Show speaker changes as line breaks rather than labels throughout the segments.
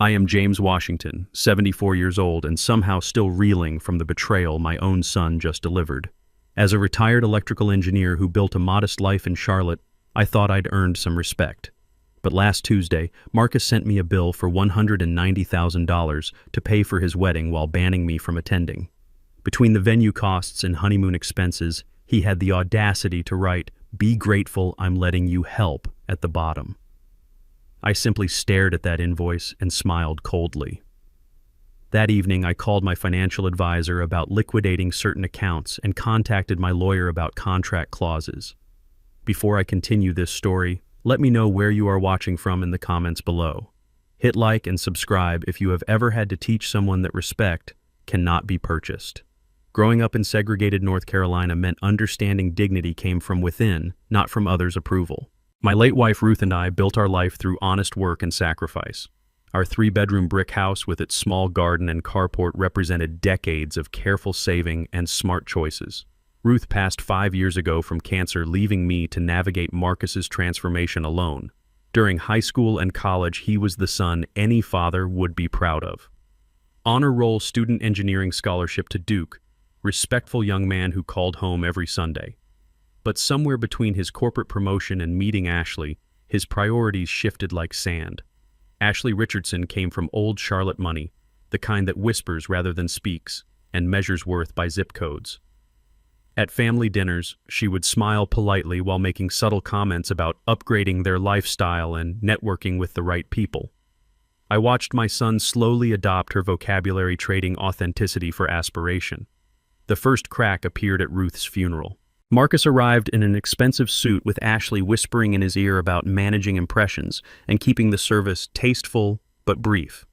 I am James Washington, 74 years old and somehow still reeling from the betrayal my own son just delivered. As a retired electrical engineer who built a modest life in Charlotte, I thought I'd earned some respect. But last Tuesday, Marcus sent me a bill for $190,000 to pay for his wedding while banning me from attending. Between the venue costs and honeymoon expenses, he had the audacity to write, "Be grateful I'm letting you help," at the bottom. I simply stared at that invoice and smiled coldly. That evening, I called my financial advisor about liquidating certain accounts and contacted my lawyer about contract clauses. Before I continue this story, let me know where you are watching from in the comments below. Hit like and subscribe if you have ever had to teach someone that respect cannot be purchased. Growing up in segregated North Carolina meant understanding dignity came from within, not from others' approval. My late wife Ruth and I built our life through honest work and sacrifice. Our 3-bedroom brick house with its small garden and carport represented decades of careful saving and smart choices. Ruth passed 5 years ago from cancer, leaving me to navigate Marcus's transformation alone. During high school and college, he was the son any father would be proud of. Honor roll student engineering scholarship to Duke, respectful young man who called home every Sunday. But somewhere between his corporate promotion and meeting Ashley, his priorities shifted like sand. Ashley Richardson came from old Charlotte money, the kind that whispers rather than speaks, and measures worth by zip codes. At family dinners, she would smile politely while making subtle comments about upgrading their lifestyle and networking with the right people. I watched my son slowly adopt her vocabulary, trading authenticity for aspiration. The first crack appeared at Ruth's funeral. Marcus arrived in an expensive suit with Ashley whispering in his ear about managing impressions and keeping the service tasteful but brief.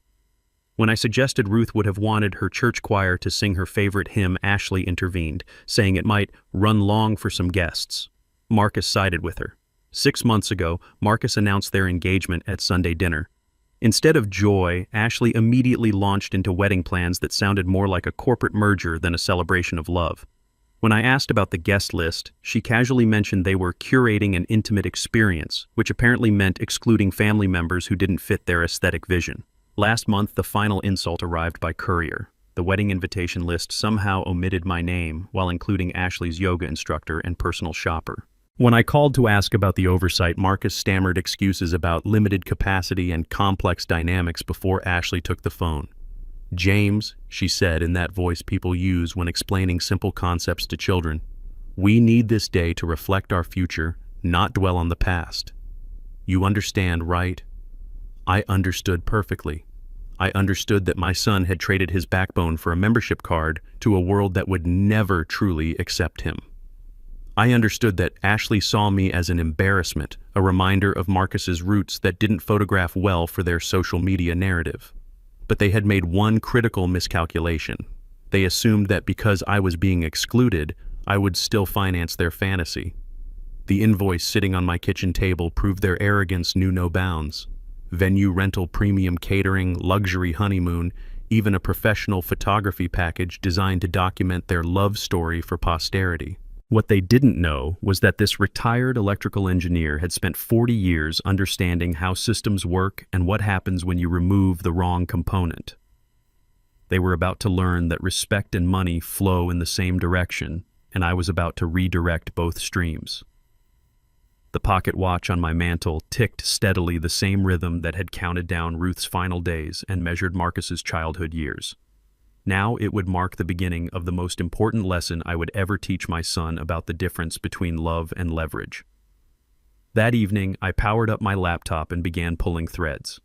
When I suggested Ruth would have wanted her church choir to sing her favorite hymn, Ashley intervened, saying it might run long for some guests. Marcus sided with her. 6 months ago, Marcus announced their engagement at Sunday dinner. Instead of joy, Ashley immediately launched into wedding plans that sounded more like a corporate merger than a celebration of love. When I asked about the guest list, she casually mentioned they were curating an intimate experience, which apparently meant excluding family members who didn't fit their aesthetic vision. Last month, the final insult arrived by courier. The wedding invitation list somehow omitted my name while including Ashley's yoga instructor and personal shopper. When I called to ask about the oversight, Marcus stammered excuses about limited capacity and complex dynamics before Ashley took the phone. "James," she said in that voice people use when explaining simple concepts to children, "we need this day to reflect our future, not dwell on the past. You understand, right?" I understood perfectly. I understood that my son had traded his backbone for a membership card to a world that would never truly accept him. I understood that Ashley saw me as an embarrassment, a reminder of Marcus's roots that didn't photograph well for their social media narrative. But they had made one critical miscalculation. They assumed that because I was being excluded, I would still finance their fantasy. The invoice sitting on my kitchen table proved their arrogance knew no bounds. Venue rental, premium catering, luxury honeymoon, even a professional photography package designed to document their love story for posterity. What they didn't know was that this retired electrical engineer had spent 40 years understanding how systems work and what happens when you remove the wrong component. They were about to learn that respect and money flow in the same direction, and I was about to redirect both streams. The pocket watch on my mantle ticked steadily, the same rhythm that had counted down Ruth's final days and measured Marcus's childhood years. Now it would mark the beginning of the most important lesson I would ever teach my son about the difference between love and leverage. That evening, I powered up my laptop and began pulling threads.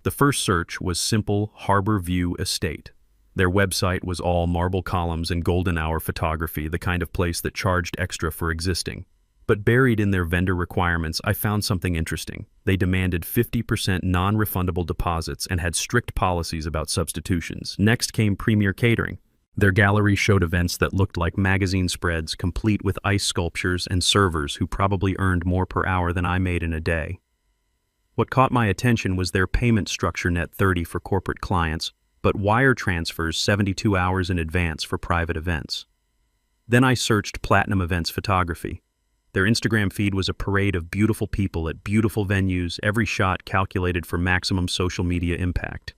The first search was simple Harbor View Estate. Their website was all marble columns and golden hour photography, the kind of place that charged extra for existing. But buried in their vendor requirements, I found something interesting. They demanded 50% non-refundable deposits and had strict policies about substitutions. Next came Premier Catering. Their gallery showed events that looked like magazine spreads, complete with ice sculptures and servers who probably earned more per hour than I made in a day. What caught my attention was their payment structure: net 30 for corporate clients, but wire transfers 72 hours in advance for private events. Then I searched Platinum Events Photography. Their Instagram feed was a parade of beautiful people at beautiful venues, every shot calculated for maximum social media impact.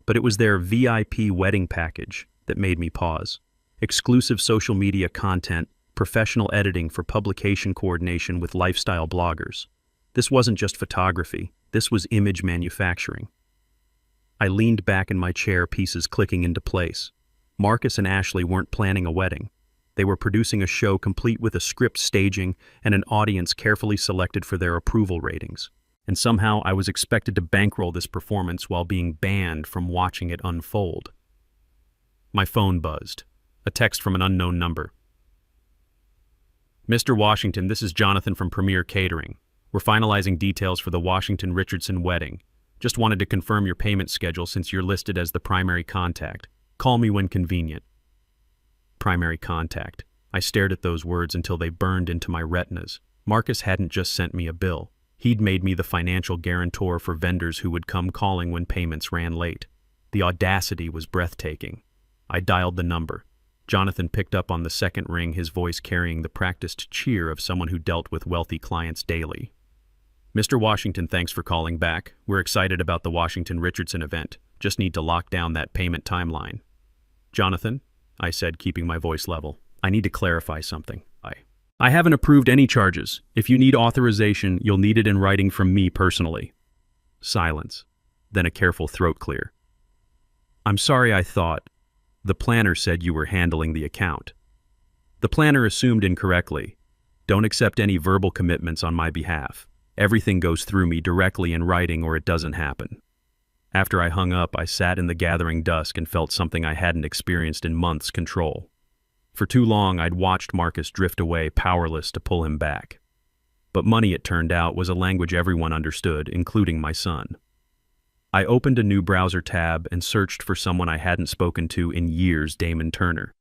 But it was their VIP wedding package that made me pause. Exclusive social media content, professional editing for publication coordination with lifestyle bloggers. This wasn't just photography, this was image manufacturing. I leaned back in my chair, pieces clicking into place. Marcus and Ashley weren't planning a wedding. They were producing a show complete with a script, staging, and an audience carefully selected for their approval ratings. And somehow I was expected to bankroll this performance while being banned from watching it unfold. My phone buzzed. A text from an unknown number. Mr. Washington, this is Jonathan from Premier Catering. We're finalizing details for the Washington-Richardson wedding. Just wanted to confirm your payment schedule since you're listed as the primary contact. Call me when convenient. Primary contact. I stared at those words until they burned into my retinas. Marcus hadn't just sent me a bill. He'd made me the financial guarantor for vendors who would come calling when payments ran late. The audacity was breathtaking. I dialed the number. Jonathan picked up on the second ring, his voice carrying the practiced cheer of someone who dealt with wealthy clients daily. Mr. Washington, thanks for calling back. We're excited about the Washington-Richardson event. Just need to lock down that payment timeline. Jonathan, I said, keeping my voice level, I need to clarify something. I haven't approved any charges. If you need authorization, you'll need it in writing from me personally. Silence. Then a careful throat clear. I'm sorry, I thought. The planner said you were handling the account. The planner assumed incorrectly. Don't accept any verbal commitments on my behalf. Everything goes through me directly in writing or it doesn't happen. After I hung up, I sat in the gathering dusk and felt something I hadn't experienced in months: control. For too long, I'd watched Marcus drift away, powerless to pull him back. But money, it turned out, was a language everyone understood, including my son. I opened a new browser tab and searched for someone I hadn't spoken to in years: Damon Turner.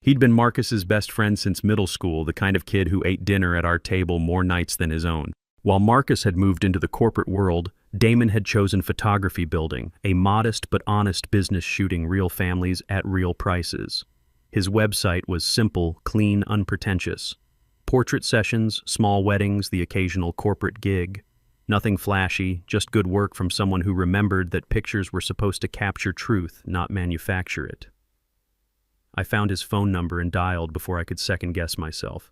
He'd been Marcus's best friend since middle school, the kind of kid who ate dinner at our table more nights than his own. While Marcus had moved into the corporate world, Damon had chosen photography, building a modest but honest business shooting real families at real prices. His website was simple, clean, unpretentious. Portrait sessions, small weddings, the occasional corporate gig. Nothing flashy, just good work from someone who remembered that pictures were supposed to capture truth, not manufacture it. I found his phone number and dialed before I could second-guess myself.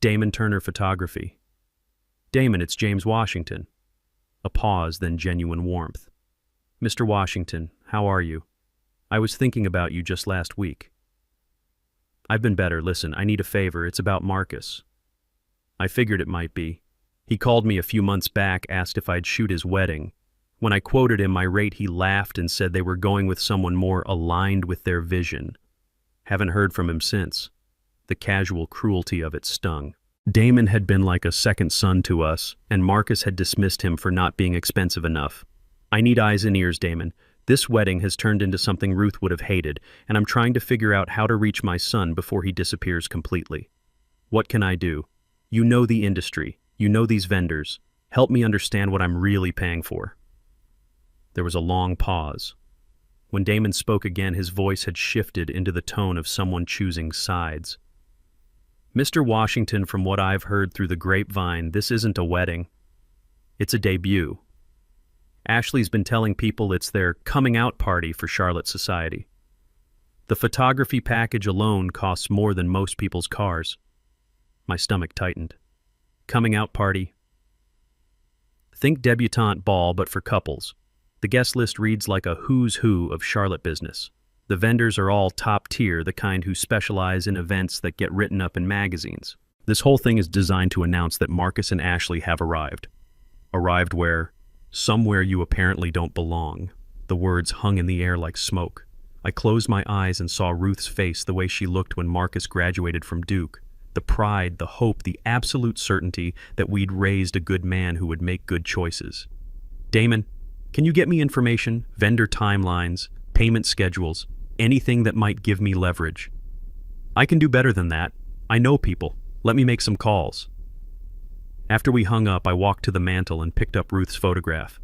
Damon Turner Photography. Damon, it's James Washington. A pause, then genuine warmth. Mr. Washington, how are you? I was thinking about you just last week. I've been better. Listen, I need a favor. It's about Marcus. I figured it might be. He called me a few months back, asked if I'd shoot his wedding. When I quoted him my rate, he laughed and said they were going with someone more aligned with their vision. Haven't heard from him since. The casual cruelty of it stung. Damon had been like a second son to us, and Marcus had dismissed him for not being expensive enough. I need eyes and ears, Damon. This wedding has turned into something Ruth would have hated, and I'm trying to figure out how to reach my son before he disappears completely. What can I do? You know the industry. You know these vendors. Help me understand what I'm really paying for. There was a long pause. When Damon spoke again, his voice had shifted into the tone of someone choosing sides. Mr. Washington, from what I've heard through the grapevine, this isn't a wedding. It's a debut. Ashley's been telling people it's their coming-out party for Charlotte society. The photography package alone costs more than most people's cars. My stomach tightened. Coming-out party. Think debutante ball, but for couples. The guest list reads like a who's who of Charlotte business. The vendors are all top tier, the kind who specialize in events that get written up in magazines. This whole thing is designed to announce that Marcus and Ashley have arrived. Arrived where? Somewhere you apparently don't belong. The words hung in the air like smoke. I closed my eyes and saw Ruth's face, the way she looked when Marcus graduated from Duke. The pride, the hope, the absolute certainty that we'd raised a good man who would make good choices. Damon, can you get me information, vendor timelines, payment schedules, anything that might give me leverage? I can do better than that. I know people. Let me make some calls. After we hung up, I walked to the mantel and picked up Ruth's photograph.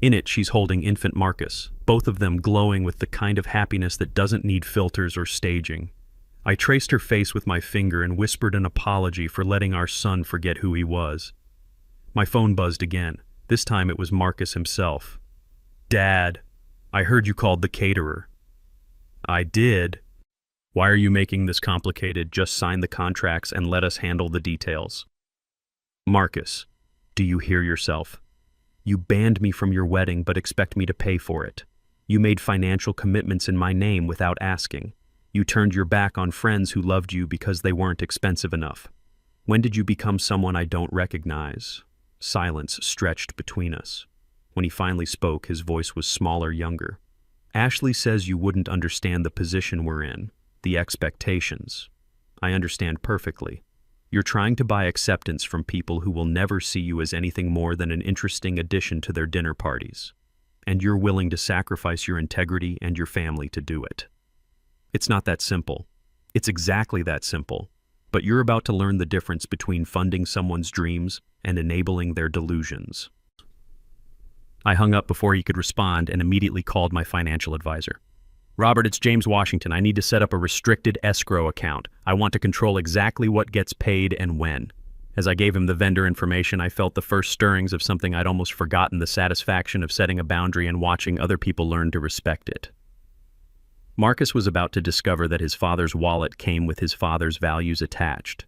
In it, she's holding infant Marcus, both of them glowing with the kind of happiness that doesn't need filters or staging. I traced her face with my finger and whispered an apology for letting our son forget who he was. My phone buzzed again. This time it was Marcus himself. Dad. I heard you called the caterer. I did. Why are you making this complicated? Just sign the contracts and let us handle the details. Marcus, do you hear yourself? You banned me from your wedding but expect me to pay for it. You made financial commitments in my name without asking. You turned your back on friends who loved you because they weren't expensive enough. When did you become someone I don't recognize? Silence stretched between us. When he finally spoke, his voice was smaller, younger. Ashley says you wouldn't understand the position we're in, the expectations. I understand perfectly. You're trying to buy acceptance from people who will never see you as anything more than an interesting addition to their dinner parties. And you're willing to sacrifice your integrity and your family to do it. It's not that simple. It's exactly that simple. But you're about to learn the difference between funding someone's dreams and enabling their delusions. I hung up before he could respond and immediately called my financial advisor. Robert, it's James Washington. I need to set up a restricted escrow account. I want to control exactly what gets paid and when. As I gave him the vendor information, I felt the first stirrings of something I'd almost forgotten, the satisfaction of setting a boundary and watching other people learn to respect it. Marcus was about to discover that his father's wallet came with his father's values attached.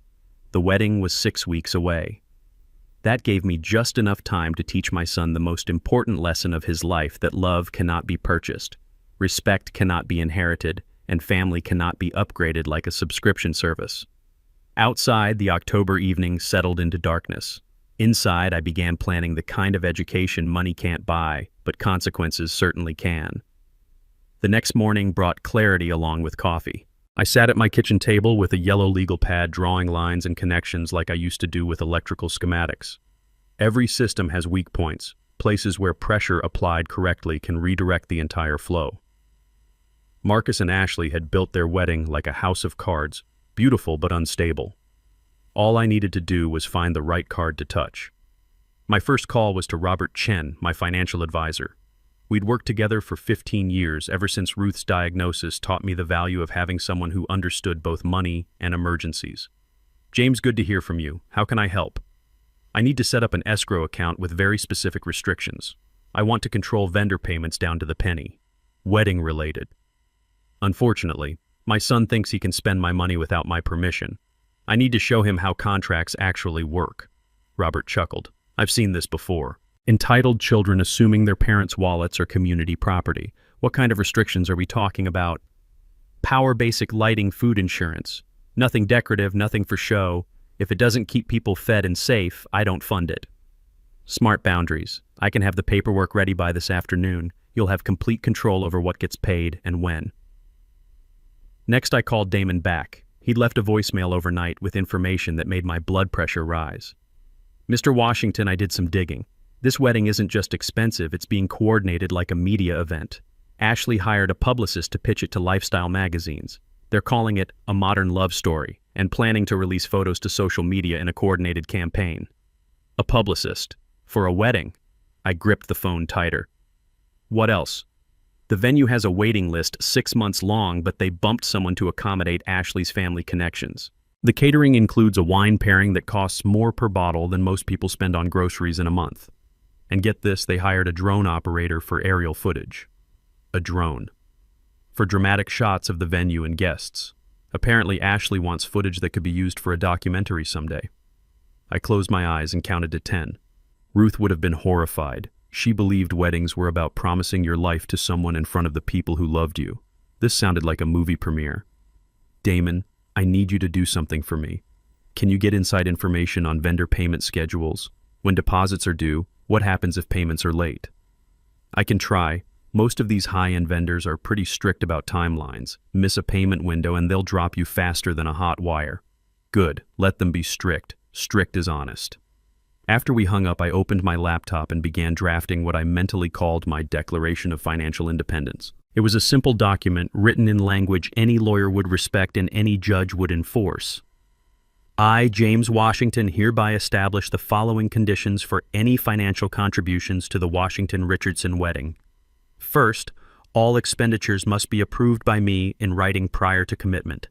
The wedding was 6 weeks away. That gave me just enough time to teach my son the most important lesson of his life, that love cannot be purchased, respect cannot be inherited, and family cannot be upgraded like a subscription service. Outside, the October evening settled into darkness. Inside, I began planning the kind of education money can't buy, but consequences certainly can. The next morning brought clarity along with coffee. I sat at my kitchen table with a yellow legal pad, drawing lines and connections like I used to do with electrical schematics. Every system has weak points. Places where pressure applied correctly can redirect the entire flow. Marcus and Ashley had built their wedding like a house of cards, beautiful but unstable. All I needed to do was find the right card to touch. My first call was to Robert Chen, my financial advisor. We'd worked together for 15 years, ever since Ruth's diagnosis taught me the value of having someone who understood both money and emergencies. James, good to hear from you. How can I help? I need to set up an escrow account with very specific restrictions. I want to control vendor payments down to the penny. Wedding related. Unfortunately, my son thinks he can spend my money without my permission. I need to show him how contracts actually work. Robert chuckled. I've seen this before. Entitled children assuming their parents' wallets are community property. What kind of restrictions are we talking about? Power, basic lighting, food insurance. Nothing decorative, nothing for show. If it doesn't keep people fed and safe, I don't fund it. Smart boundaries. I can have the paperwork ready by this afternoon. You'll have complete control over what gets paid and when. Next, I called Damon back. He'd left a voicemail overnight with information that made my blood pressure rise. Mr. Washington, I did some digging. This wedding isn't just expensive, it's being coordinated like a media event. Ashley hired a publicist to pitch it to lifestyle magazines. They're calling it a modern love story and planning to release photos to social media in a coordinated campaign. A publicist. For a wedding. I gripped the phone tighter. What else? The venue has a waiting list 6 months long, but they bumped someone to accommodate Ashley's family connections. The catering includes a wine pairing that costs more per bottle than most people spend on groceries in a month. And get this, they hired a drone operator for aerial footage. A drone. For dramatic shots of the venue and guests. Apparently, Ashley wants footage that could be used for a documentary someday. I closed my eyes and counted to 10. Ruth would have been horrified. She believed weddings were about promising your life to someone in front of the people who loved you. This sounded like a movie premiere. Damon, I need you to do something for me. Can you get inside information on vendor payment schedules? When deposits are due? What happens if payments are late? I can try. Most of these high-end vendors are pretty strict about timelines. Miss a payment window and they'll drop you faster than a hot wire. Good. Let them be strict. Strict as honest. After we hung up, I opened my laptop and began drafting what I mentally called my Declaration of Financial Independence. It was a simple document written in language any lawyer would respect and any judge would enforce. I, James Washington, hereby establish the following conditions for any financial contributions to the Washington-Richardson wedding. First, all expenditures must be approved by me in writing prior to commitment.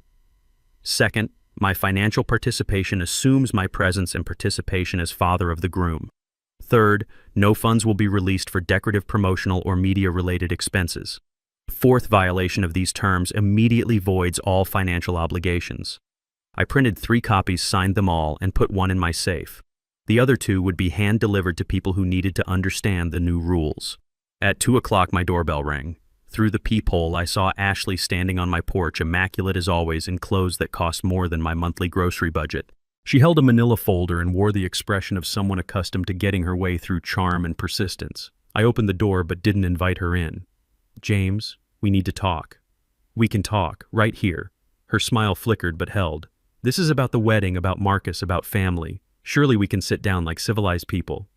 Second, my financial participation assumes my presence and participation as father of the groom. Third, no funds will be released for decorative, promotional, or media-related expenses. Fourth violation of these terms immediately voids all financial obligations. I printed 3 copies, signed them all, and put one in my safe. The other 2 would be hand-delivered to people who needed to understand the new rules. At 2 o'clock, my doorbell rang. Through the peephole, I saw Ashley standing on my porch, immaculate as always, in clothes that cost more than my monthly grocery budget. She held a manila folder and wore the expression of someone accustomed to getting her way through charm and persistence. I opened the door but didn't invite her in. "James, we need to talk." "We can talk, right here." Her smile flickered but held. "This is about the wedding, about Marcus, about family. Surely we can sit down like civilized people."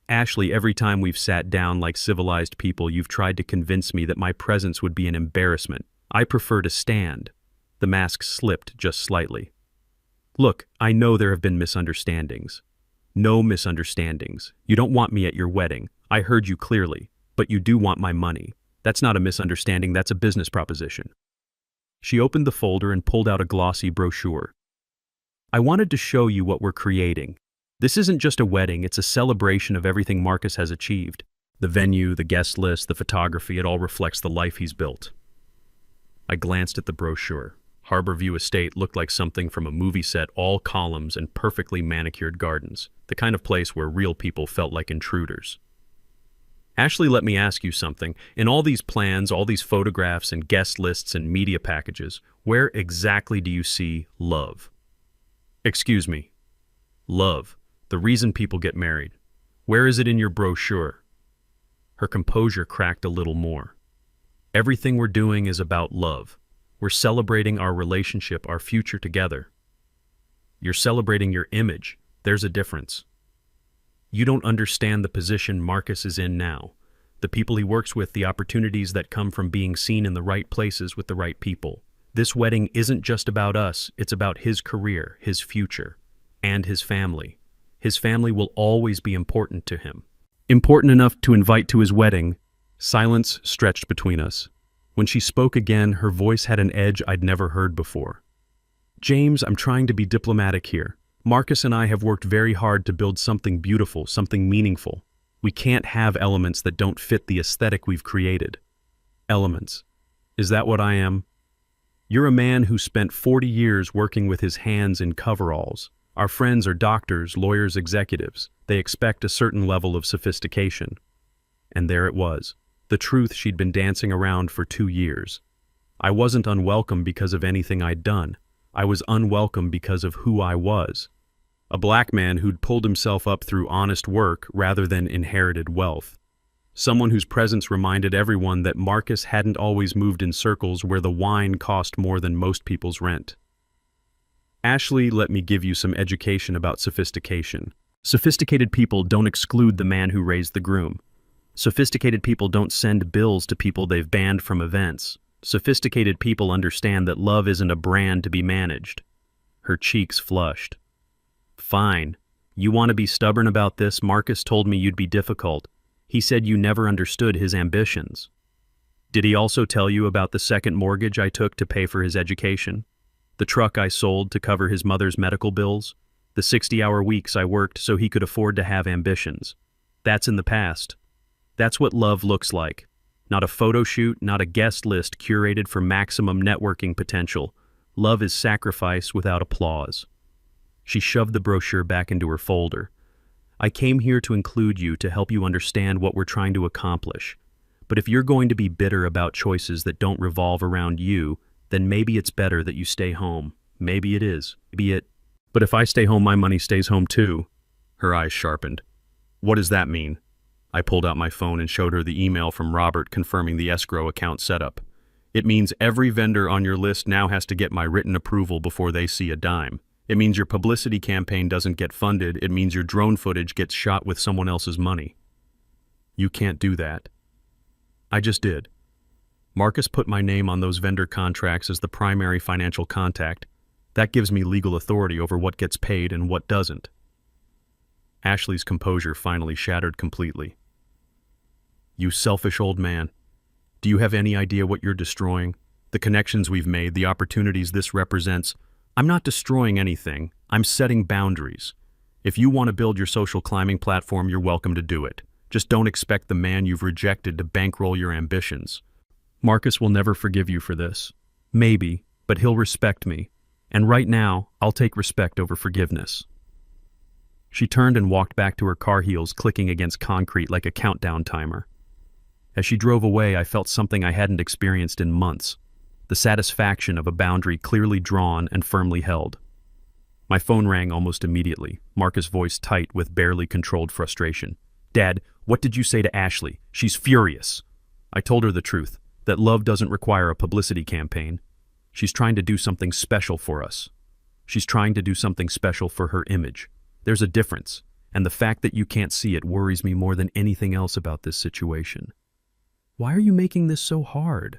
"Ashley, every time we've sat down like civilized people, you've tried to convince me that my presence would be an embarrassment. I prefer to stand." The mask slipped just slightly. "Look, I know there have been misunderstandings." "No misunderstandings. You don't want me at your wedding. I heard you clearly. But you do want my money. That's not a misunderstanding, that's a business proposition." She opened the folder and pulled out a glossy brochure. "I wanted to show you what we're creating. This isn't just a wedding, it's a celebration of everything Marcus has achieved. The venue, the guest list, the photography, it all reflects the life he's built." I glanced at the brochure. Harborview Estate looked like something from a movie set, all columns and perfectly manicured gardens, the kind of place where real people felt like intruders. "Ashley, let me ask you something. In all these plans, all these photographs and guest lists and media packages, where exactly do you see love?" "Excuse me. Love. The reason people get married. Where is it in your brochure?" Her composure cracked a little more. "Everything we're doing is about love. We're celebrating our relationship, our future together." "You're celebrating your image. There's a difference. You don't understand the position Marcus is in now, the people he works with, the opportunities that come from being seen in the right places with the right people. This wedding isn't just about us, it's about his career, his future, and his family. His family will always be important to him. Important enough to invite to his wedding." Silence stretched between us. When she spoke again, her voice had an edge I'd never heard before. "James, I'm trying to be diplomatic here. Marcus and I have worked very hard to build something beautiful, something meaningful. We can't have elements that don't fit the aesthetic we've created." "Elements? Is that what I am?" "You're a man who spent 40 years working with his hands in coveralls. Our friends are doctors, lawyers, executives. They expect a certain level of sophistication." And there it was, the truth she'd been dancing around for 2 years. I wasn't unwelcome because of anything I'd done. I was unwelcome because of who I was. A black man who'd pulled himself up through honest work rather than inherited wealth. Someone whose presence reminded everyone that Marcus hadn't always moved in circles where the wine cost more than most people's rent. "Ashley, let me give you some education about sophistication. Sophisticated people don't exclude the man who raised the groom. Sophisticated people don't send bills to people they've banned from events. Sophisticated people understand that love isn't a brand to be managed." Her cheeks flushed. "Fine. You want to be stubborn about this? Marcus told me you'd be difficult. He said you never understood his ambitions." "Did he also tell you about the second mortgage I took to pay for his education? The truck I sold to cover his mother's medical bills? The 60-hour weeks I worked so he could afford to have ambitions? That's in the past. That's what love looks like. Not a photo shoot, not a guest list curated for maximum networking potential. Love is sacrifice without applause." She shoved the brochure back into her folder. "I came here to include you, to help you understand what we're trying to accomplish. But if you're going to be bitter about choices that don't revolve around you, then maybe it's better that you stay home. Maybe it is. But if I stay home, my money stays home too." Her eyes sharpened. "What does that mean?" I pulled out my phone and showed her the email from Robert confirming the escrow account setup. "It means every vendor on your list now has to get my written approval before they see a dime. It means your publicity campaign doesn't get funded. It means your drone footage gets shot with someone else's money." "You can't do that." "I just did. Marcus put my name on those vendor contracts as the primary financial contact. That gives me legal authority over what gets paid and what doesn't." Ashley's composure finally shattered completely. "You selfish old man. Do you have any idea what you're destroying? The connections we've made, the opportunities this represents? I'm not destroying anything. I'm setting boundaries. If you want to build your social climbing platform, you're welcome to do it. Just don't expect the man you've rejected to bankroll your ambitions. Marcus will never forgive you for this. Maybe, but he'll respect me. And right now, I'll take respect over forgiveness. She turned and walked back to her car, heels clicking against concrete like a countdown timer. As she drove away, I felt something I hadn't experienced in months. The satisfaction of a boundary clearly drawn and firmly held. My phone rang almost immediately, Marcus' voice tight with barely controlled frustration. "Dad, what did you say to Ashley? She's furious." I told her the truth, that love doesn't require a publicity campaign. She's trying to do something special for us. She's trying to do something special for her image. There's a difference, and the fact that you can't see it worries me more than anything else about this situation. Why are you making this so hard?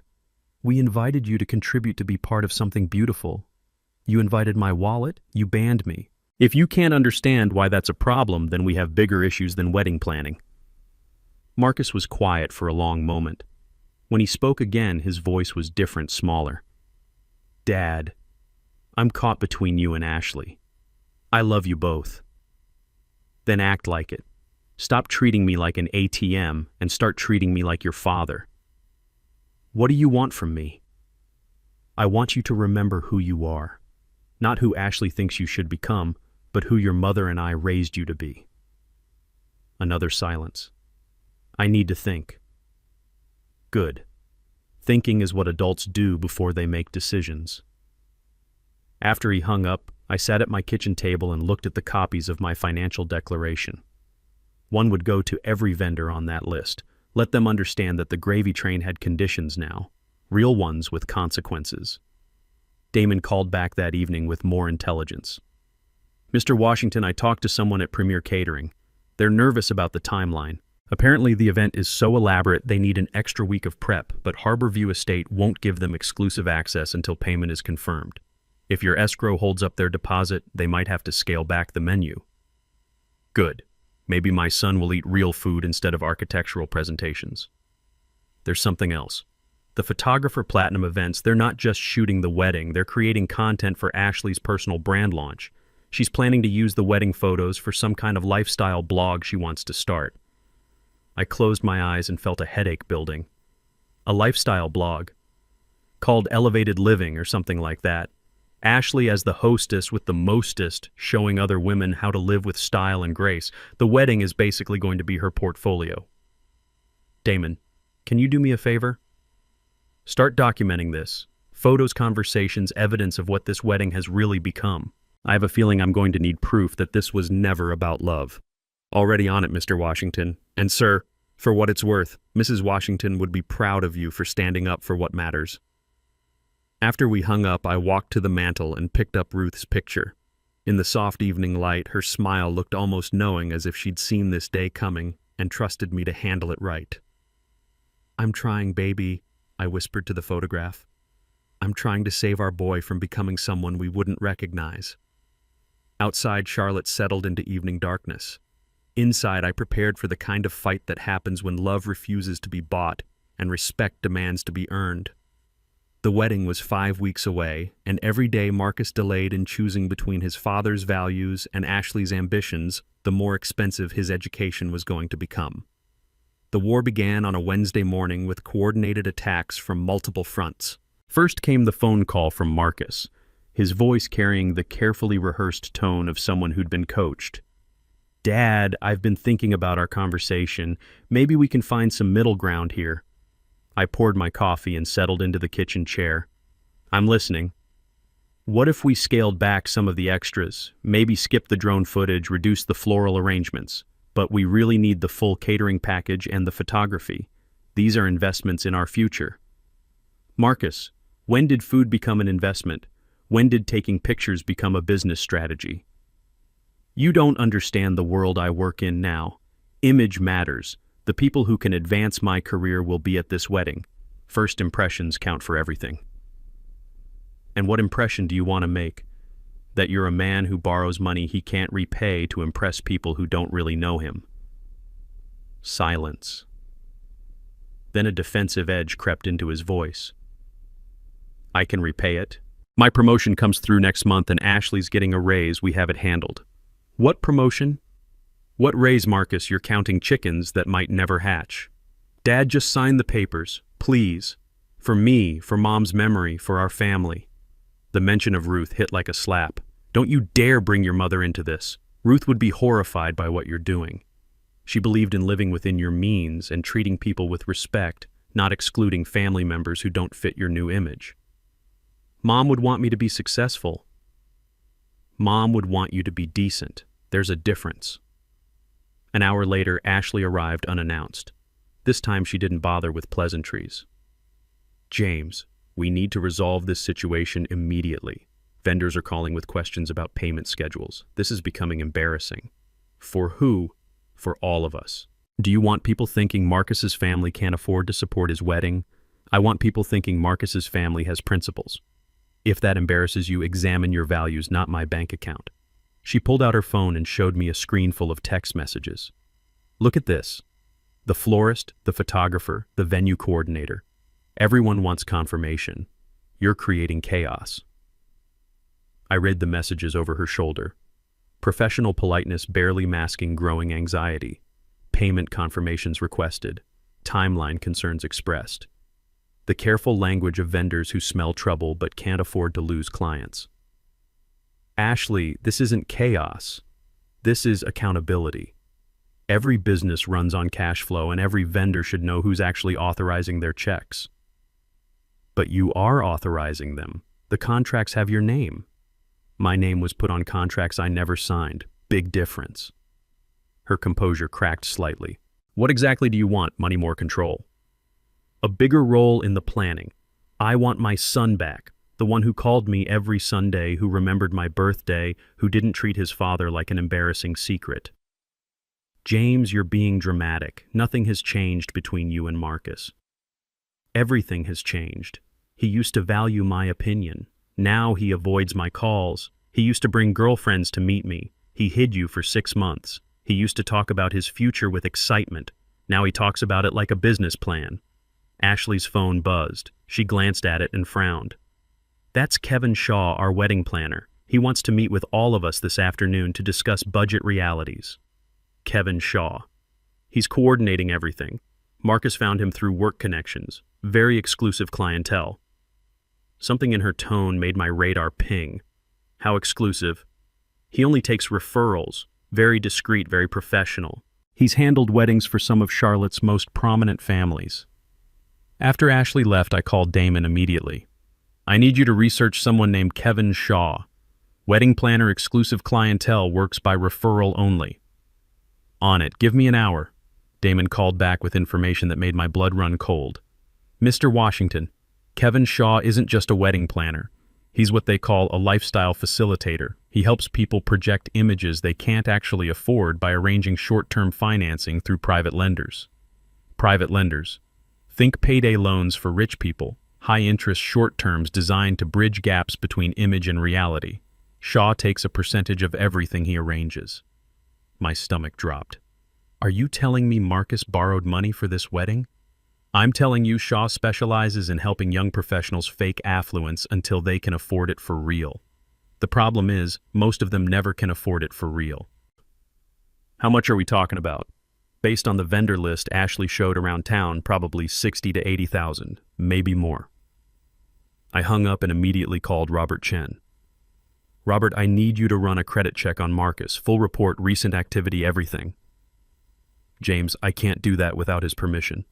We invited you to contribute to be part of something beautiful. You invited my wallet, you banned me. If you can't understand why that's a problem, then we have bigger issues than wedding planning. Marcus was quiet for a long moment. When he spoke again, his voice was different, smaller. "Dad, I'm caught between you and Ashley. I love you both. Then act like it. Stop treating me like an ATM and start treating me like your father. What do you want from me? I want you to remember who you are. Not who Ashley thinks you should become, but who your mother and I raised you to be." Another silence. "I need to think." "Good. Thinking is what adults do before they make decisions." After he hung up, I sat at my kitchen table and looked at the copies of my financial declaration. One would go to every vendor on that list. Let them understand that the gravy train had conditions now, real ones with consequences. Damon called back that evening with more intelligence. "Mr. Washington, I talked to someone at Premier Catering. They're nervous about the timeline. Apparently the event is so elaborate they need an extra week of prep, but Harborview Estate won't give them exclusive access until payment is confirmed. If your escrow holds up their deposit, they might have to scale back the menu." "Good. Maybe my son will eat real food instead of architectural presentations." "There's something else. The photographer Platinum Events, they're not just shooting the wedding, they're creating content for Ashley's personal brand launch. She's planning to use the wedding photos for some kind of lifestyle blog she wants to start." I closed my eyes and felt a headache building. A lifestyle blog? Called Elevated Living or something like that. Ashley as the hostess with the mostest, showing other women how to live with style and grace. The wedding is basically going to be her portfolio. "Damon, can you do me a favor? Start documenting this. Photos, conversations, evidence of what this wedding has really become. I have a feeling I'm going to need proof that this was never about love." "Already on it, Mr. Washington. And sir, for what it's worth, Mrs. Washington would be proud of you for standing up for what matters." After we hung up, I walked to the mantel and picked up Ruth's picture. In the soft evening light, her smile looked almost knowing, as if she'd seen this day coming and trusted me to handle it right. "I'm trying, baby," I whispered to the photograph. "I'm trying to save our boy from becoming someone we wouldn't recognize." Outside, Charlotte settled into evening darkness. Inside, I prepared for the kind of fight that happens when love refuses to be bought and respect demands to be earned. The wedding was 5 weeks away, and every day Marcus delayed in choosing between his father's values and Ashley's ambitions, the more expensive his education was going to become. The war began on a Wednesday morning with coordinated attacks from multiple fronts. First came the phone call from Marcus, his voice carrying the carefully rehearsed tone of someone who'd been coached. "Dad, I've been thinking about our conversation. Maybe we can find some middle ground here." I poured my coffee and settled into the kitchen chair. "I'm listening." "What if we scaled back some of the extras? Maybe skip the drone footage, reduce the floral arrangements. But we really need the full catering package and the photography. These are investments in our future." "Marcus, when did food become an investment? When did taking pictures become a business strategy?" "You don't understand the world I work in now. Image matters. The people who can advance my career will be at this wedding. First impressions count for everything." "And what impression do you want to make? That you're a man who borrows money he can't repay to impress people who don't really know him?" Silence. Then a defensive edge crept into his voice. "I can repay it. My promotion comes through next month and Ashley's getting a raise. We have it handled." What promotion? What raise, Marcus? You're counting chickens that might never hatch. Dad, just sign the papers, please. For me, for Mom's memory, for our family. The mention of Ruth hit like a slap. Don't you dare bring your mother into this. Ruth would be horrified by what you're doing. She believed in living within your means and treating people with respect, not excluding family members who don't fit your new image. Mom would want me to be successful. Mom would want you to be decent. There's a difference. An hour later, Ashley arrived unannounced. This time she didn't bother with pleasantries. James, we need to resolve this situation immediately. Vendors are calling with questions about payment schedules. This is becoming embarrassing. For who? For all of us. Do you want people thinking Marcus's family can't afford to support his wedding? I want people thinking Marcus's family has principles. If that embarrasses you, examine your values, not my bank account. She pulled out her phone and showed me a screen full of text messages. Look at this. The florist, the photographer, the venue coordinator. Everyone wants confirmation. You're creating chaos. I read the messages over her shoulder. Professional politeness barely masking growing anxiety. Payment confirmations requested. Timeline concerns expressed. The careful language of vendors who smell trouble but can't afford to lose clients. Ashley, this isn't chaos. This is accountability. Every business runs on cash flow, and every vendor should know who's actually authorizing their checks. But you are authorizing them. The contracts have your name. My name was put on contracts I never signed. Big difference. Her composure cracked slightly. What exactly do you want? Money, more control. A bigger role in the planning. I want my son back. The one who called me every Sunday, who remembered my birthday, who didn't treat his father like an embarrassing secret. James, you're being dramatic. Nothing has changed between you and Marcus. Everything has changed. He used to value my opinion. Now he avoids my calls. He used to bring girlfriends to meet me. He hid you for 6 months. He used to talk about his future with excitement. Now he talks about it like a business plan. Ashley's phone buzzed. She glanced at it and frowned. That's Kevin Shaw, our wedding planner. He wants to meet with all of us this afternoon to discuss budget realities. Kevin Shaw. He's coordinating everything. Marcus found him through work connections. Very exclusive clientele. Something in her tone made my radar ping. How exclusive? He only takes referrals. Very discreet, very professional. He's handled weddings for some of Charlotte's most prominent families. After Ashley left, I called Damon immediately. I need you to research someone named Kevin Shaw. Wedding planner, exclusive clientele, works by referral only. On it. Give me an hour. Damon called back with information that made my blood run cold. Mr. Washington, Kevin Shaw isn't just a wedding planner. He's what they call a lifestyle facilitator. He helps people project images they can't actually afford by arranging short-term financing through private lenders. Private lenders. Think payday loans for rich people, high-interest short-terms designed to bridge gaps between image and reality. Shaw takes a percentage of everything he arranges. My stomach dropped. Are you telling me Marcus borrowed money for this wedding? I'm telling you Shaw specializes in helping young professionals fake affluence until they can afford it for real. The problem is, most of them never can afford it for real. How much are we talking about? Based on the vendor list Ashley showed around town, probably 60 to 80,000, maybe more. I hung up and immediately called Robert Chen. Robert, I need you to run a credit check on Marcus, full report, recent activity, everything. James, I can't do that without his permission.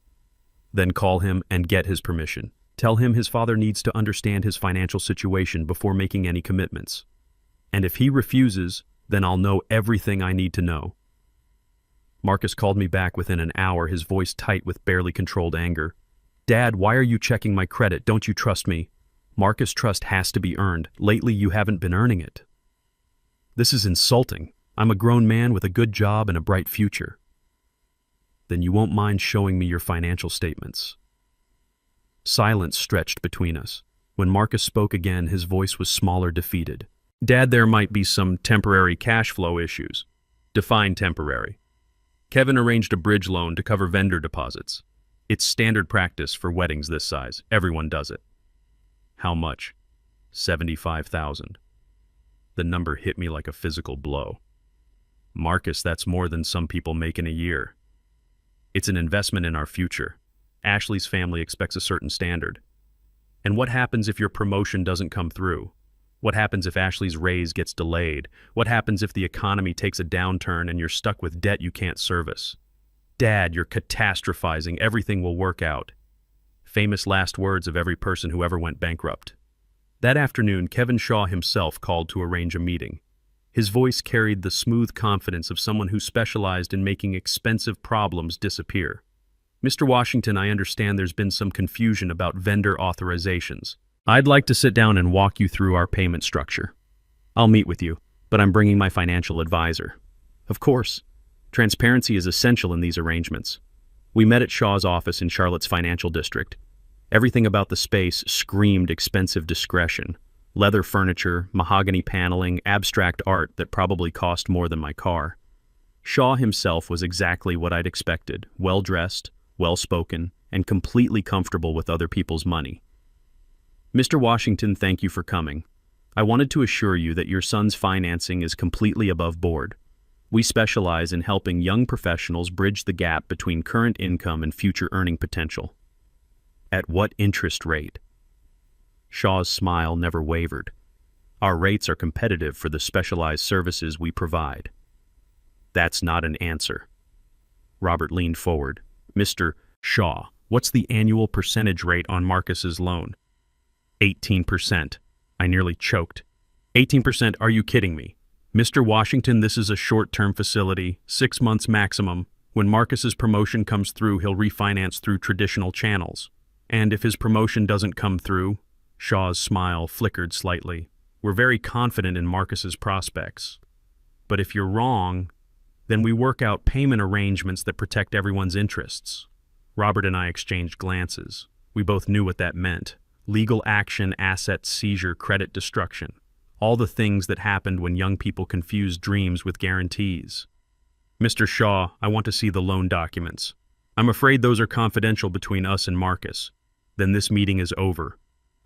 Then call him and get his permission. Tell him his father needs to understand his financial situation before making any commitments. And if he refuses, then I'll know everything I need to know. Marcus called me back within an hour, his voice tight with barely controlled anger. Dad, why are you checking my credit? Don't you trust me? Marcus, trust has to be earned. Lately, you haven't been earning it. This is insulting. I'm a grown man with a good job and a bright future. Then you won't mind showing me your financial statements. Silence stretched between us. When Marcus spoke again, his voice was smaller, defeated. Dad, there might be some temporary cash flow issues. Define temporary. Kevin arranged a bridge loan to cover vendor deposits. It's standard practice for weddings this size. Everyone does it. How much? 75,000. The number hit me like a physical blow. Marcus, that's more than some people make in a year. It's an investment in our future. Ashley's family expects a certain standard. And what happens if your promotion doesn't come through? What happens if Ashley's raise gets delayed? What happens if the economy takes a downturn and you're stuck with debt you can't service? Dad, you're catastrophizing. Everything will work out. Famous last words of every person who ever went bankrupt. That afternoon, Kevin Shaw himself called to arrange a meeting. His voice carried the smooth confidence of someone who specialized in making expensive problems disappear. Mr. Washington, I understand there's been some confusion about vendor authorizations. I'd like to sit down and walk you through our payment structure. I'll meet with you, but I'm bringing my financial advisor. Of course. Transparency is essential in these arrangements. We met at Shaw's office in Charlotte's financial district. Everything about the space screamed expensive discretion. Leather furniture, mahogany paneling, abstract art that probably cost more than my car. Shaw himself was exactly what I'd expected, well-dressed, well-spoken, and completely comfortable with other people's money. Mr. Washington, thank you for coming. I wanted to assure you that your son's financing is completely above board. We specialize in helping young professionals bridge the gap between current income and future earning potential. At what interest rate? Shaw's smile never wavered. Our rates are competitive for the specialized services we provide. That's not an answer. Robert leaned forward. Mr. Shaw, what's the annual percentage rate on Marcus's loan? 18%. I nearly choked. 18%? Are you kidding me? Mr. Washington, this is a short-term facility, 6 months maximum. When Marcus's promotion comes through, he'll refinance through traditional channels. And if his promotion doesn't come through, Shaw's smile flickered slightly. We're very confident in Marcus's prospects. But if you're wrong, then we work out payment arrangements that protect everyone's interests. Robert and I exchanged glances. We both knew what that meant. Legal action, asset seizure, credit destruction. All the things that happened when young people confused dreams with guarantees. Mr. Shaw, I want to see the loan documents. I'm afraid those are confidential between us and Marcus. Then this meeting is over.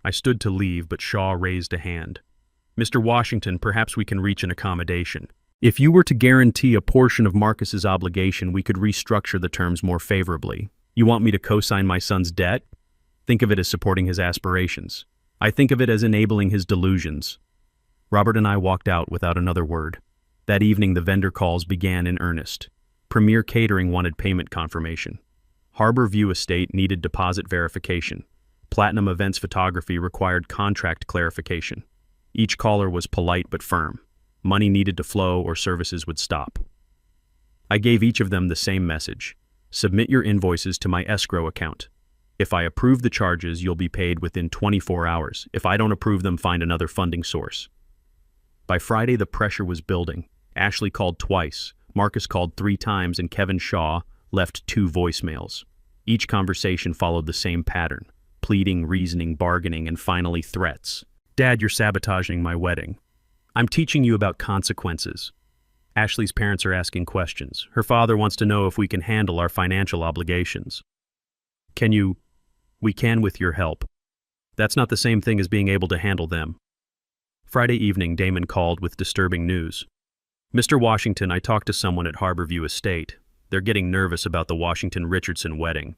I stood to leave, but Shaw raised a hand. Mr. Washington, perhaps we can reach an accommodation. If you were to guarantee a portion of Marcus's obligation, we could restructure the terms more favorably. You want me to co-sign my son's debt? Think of it as supporting his aspirations. I think of it as enabling his delusions. Robert and I walked out without another word. That evening, the vendor calls began in earnest. Premier Catering wanted payment confirmation. Harbor View Estate needed deposit verification. Platinum Events Photography required contract clarification. Each caller was polite but firm. Money needed to flow or services would stop. I gave each of them the same message. Submit your invoices to my escrow account. If I approve the charges, you'll be paid within 24 hours. If I don't approve them, find another funding source. By Friday, the pressure was building. Ashley called twice, Marcus called 3 times, and Kevin Shaw left 2 voicemails. Each conversation followed the same pattern: pleading, reasoning, bargaining, and finally threats. Dad, you're sabotaging my wedding. I'm teaching you about consequences. Ashley's parents are asking questions. Her father wants to know if we can handle our financial obligations. We can with your help. That's not the same thing as being able to handle them. Friday evening, Damon called with disturbing news. Mr. Washington, I talked to someone at Harbor View Estate. They're getting nervous about the Washington-Richardson wedding.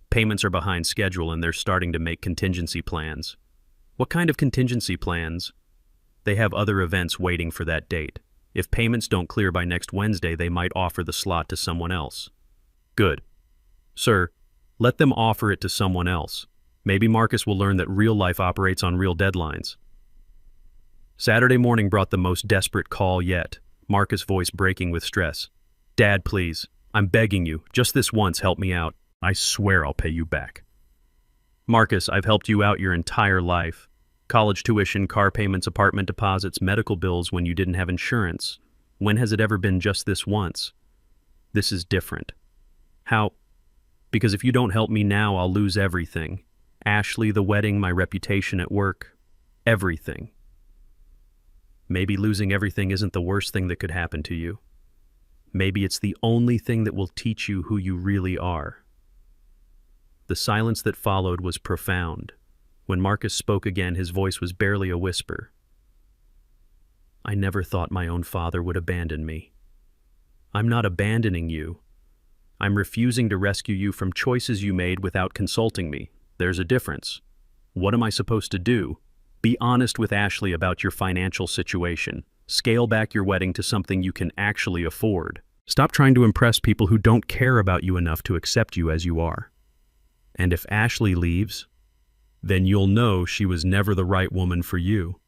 Payments are behind schedule and they're starting to make contingency plans. What kind of contingency plans? They have other events waiting for that date. If payments don't clear by next Wednesday, they might offer the slot to someone else. Good. Sir, let them offer it to someone else. Maybe Marcus will learn that real life operates on real deadlines. Saturday morning brought the most desperate call yet, Marcus' voice breaking with stress. Dad, please. I'm begging you. Just this once, help me out. I swear I'll pay you back. Marcus, I've helped you out your entire life. College tuition, car payments, apartment deposits, medical bills when you didn't have insurance. When has it ever been just this once? This is different. How? Because if you don't help me now, I'll lose everything. Ashley, the wedding, my reputation at work. Everything. Maybe losing everything isn't the worst thing that could happen to you. Maybe it's the only thing that will teach you who you really are. The silence that followed was profound. When Marcus spoke again, his voice was barely a whisper. I never thought my own father would abandon me. I'm not abandoning you. I'm refusing to rescue you from choices you made without consulting me. There's a difference. What am I supposed to do? Be honest with Ashley about your financial situation. Scale back your wedding to something you can actually afford. Stop trying to impress people who don't care about you enough to accept you as you are. And if Ashley leaves, then you'll know she was never the right woman for you.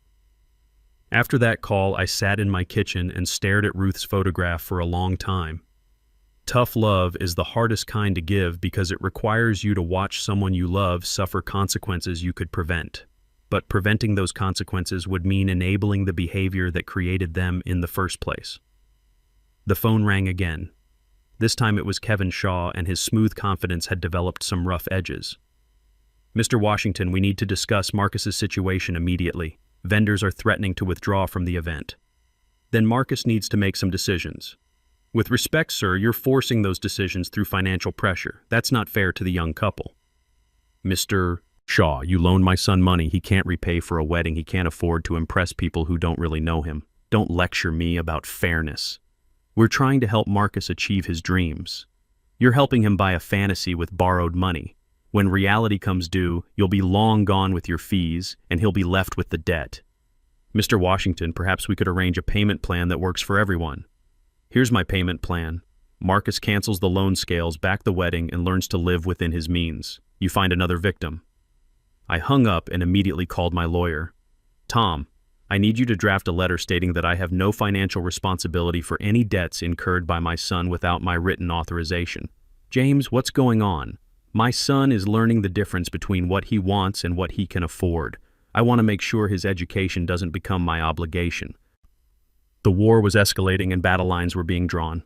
After that call, I sat in my kitchen and stared at Ruth's photograph for a long time. Tough love is the hardest kind to give because it requires you to watch someone you love suffer consequences you could prevent. But preventing those consequences would mean enabling the behavior that created them in the first place. The phone rang again. This time it was Kevin Shaw, and his smooth confidence had developed some rough edges. Mr. Washington, we need to discuss Marcus's situation immediately. Vendors are threatening to withdraw from the event. Then Marcus needs to make some decisions. With respect, sir, you're forcing those decisions through financial pressure. That's not fair to the young couple. Mr. Shaw, you loaned my son money he can't repay for a wedding he can't afford to impress people who don't really know him. Don't lecture me about fairness. We're trying to help Marcus achieve his dreams. You're helping him buy a fantasy with borrowed money. When reality comes due, you'll be long gone with your fees, and he'll be left with the debt. Mr. Washington, perhaps we could arrange a payment plan that works for everyone. Here's my payment plan. Marcus cancels the loan scales, back the wedding, and learns to live within his means. You find another victim. I hung up and immediately called my lawyer. Tom, I need you to draft a letter stating that I have no financial responsibility for any debts incurred by my son without my written authorization. James, what's going on? My son is learning the difference between what he wants and what he can afford. I want to make sure his education doesn't become my obligation. The war was escalating and battle lines were being drawn.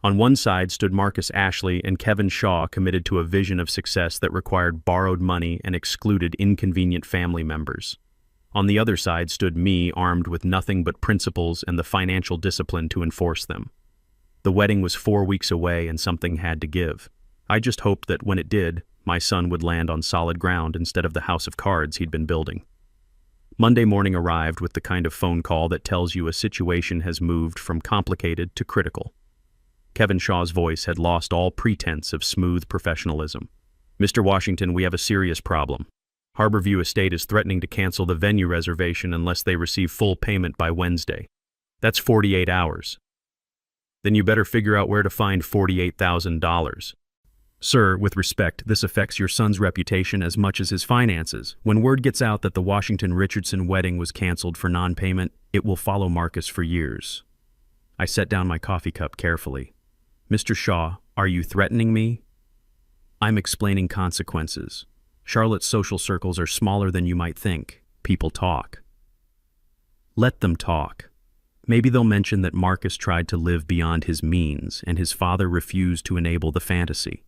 On one side stood Marcus Ashley and Kevin Shaw, committed to a vision of success that required borrowed money and excluded inconvenient family members. On the other side stood me, armed with nothing but principles and the financial discipline to enforce them. The wedding was 4 weeks away and something had to give. I just hoped that when it did, my son would land on solid ground instead of the house of cards he'd been building. Monday morning arrived with the kind of phone call that tells you a situation has moved from complicated to critical. Kevin Shaw's voice had lost all pretense of smooth professionalism. Mr. Washington, we have a serious problem. Harborview Estate is threatening to cancel the venue reservation unless they receive full payment by Wednesday. That's 48 hours. Then you better figure out where to find $48,000. Sir, with respect, this affects your son's reputation as much as his finances. When word gets out that the Washington-Richardson wedding was canceled for non-payment, it will follow Marcus for years. I set down my coffee cup carefully. Mr. Shaw, are you threatening me? I'm explaining consequences. Charlotte's social circles are smaller than you might think. People talk. Let them talk. Maybe they'll mention that Marcus tried to live beyond his means and his father refused to enable the fantasy.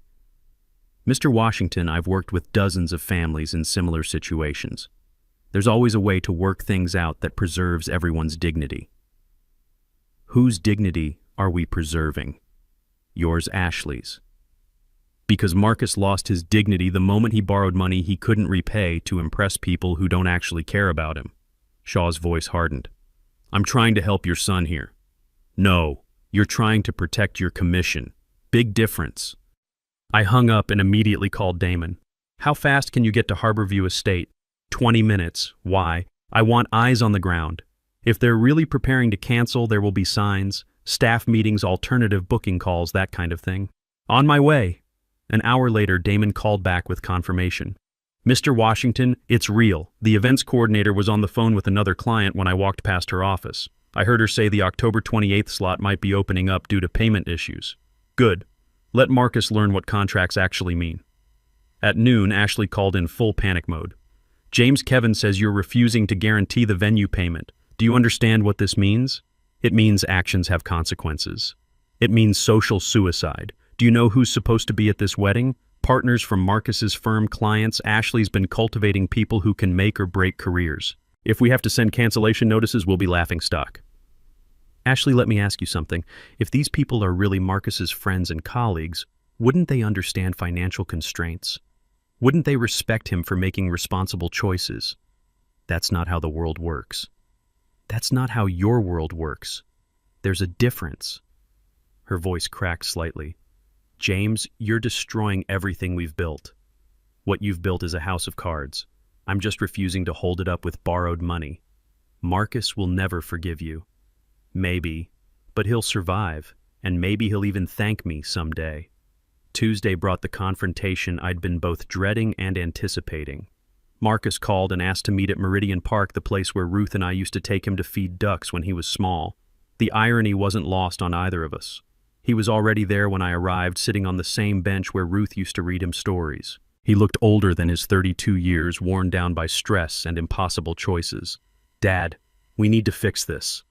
Mr. Washington, I've worked with dozens of families in similar situations. There's always a way to work things out that preserves everyone's dignity. Whose dignity are we preserving? Yours, Ashley's. Because Marcus lost his dignity the moment he borrowed money he couldn't repay to impress people who don't actually care about him. Shaw's voice hardened. I'm trying to help your son here. No, you're trying to protect your commission. Big difference. I hung up and immediately called Damon. How fast can you get to Harborview Estate? 20 minutes. Why? I want eyes on the ground. If they're really preparing to cancel, there will be signs, staff meetings, alternative booking calls, that kind of thing. On my way. An hour later, Damon called back with confirmation. Mr. Washington, it's real. The events coordinator was on the phone with another client when I walked past her office. I heard her say the October 28th slot might be opening up due to payment issues. Good. Let Marcus learn what contracts actually mean. At noon, Ashley called in full panic mode. James, Kevin says you're refusing to guarantee the venue payment. Do you understand what this means? It means actions have consequences. It means social suicide. Do you know who's supposed to be at this wedding? Partners from Marcus's firm, clients. Ashley's been cultivating people who can make or break careers. If we have to send cancellation notices, we'll be laughingstock. Ashley, let me ask you something. If these people are really Marcus's friends and colleagues, wouldn't they understand financial constraints? Wouldn't they respect him for making responsible choices? That's not how the world works. That's not how your world works. There's a difference. Her voice cracked slightly. James, you're destroying everything we've built. What you've built is a house of cards. I'm just refusing to hold it up with borrowed money. Marcus will never forgive you. Maybe, but he'll survive, and maybe he'll even thank me someday. Tuesday brought the confrontation I'd been both dreading and anticipating. Marcus called and asked to meet at Meridian Park, the place where Ruth and I used to take him to feed ducks when he was small. The irony wasn't lost on either of us. He was already there when I arrived, sitting on the same bench where Ruth used to read him stories. He looked older than his 32 years, worn down by stress and impossible choices. Dad, we need to fix this.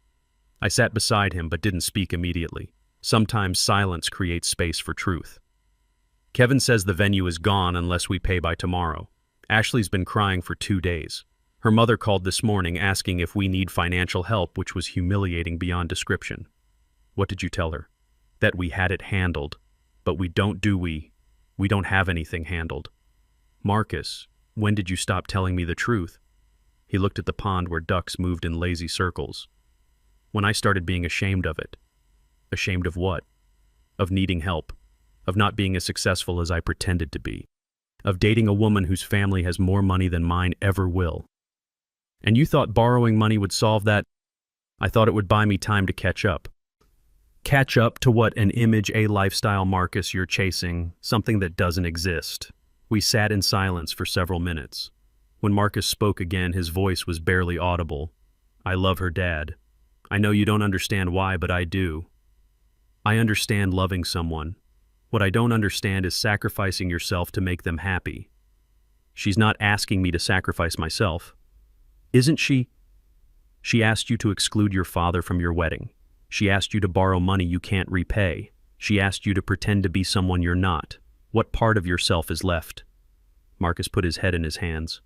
I sat beside him but didn't speak immediately. Sometimes silence creates space for truth. Kevin says the venue is gone unless we pay by tomorrow. Ashley's been crying for 2 days. Her mother called this morning asking if we need financial help, which was humiliating beyond description. What did you tell her? That we had it handled. But we don't have anything handled. Marcus, when did you stop telling me the truth? He looked at the pond where ducks moved in lazy circles. When I started being ashamed of it. Ashamed of what? Of needing help. Of not being as successful as I pretended to be. Of dating a woman whose family has more money than mine ever will. And you thought borrowing money would solve that? I thought it would buy me time to catch up. Catch up to what? An image, a lifestyle, Marcus, you're chasing, something that doesn't exist. We sat in silence for several minutes. When Marcus spoke again, his voice was barely audible. I love her, Dad. I know you don't understand why, but I do. I understand loving someone. What I don't understand is sacrificing yourself to make them happy. She's not asking me to sacrifice myself. Isn't she? She asked you to exclude your father from your wedding. She asked you to borrow money you can't repay. She asked you to pretend to be someone you're not. What part of yourself is left? Marcus put his head in his hands.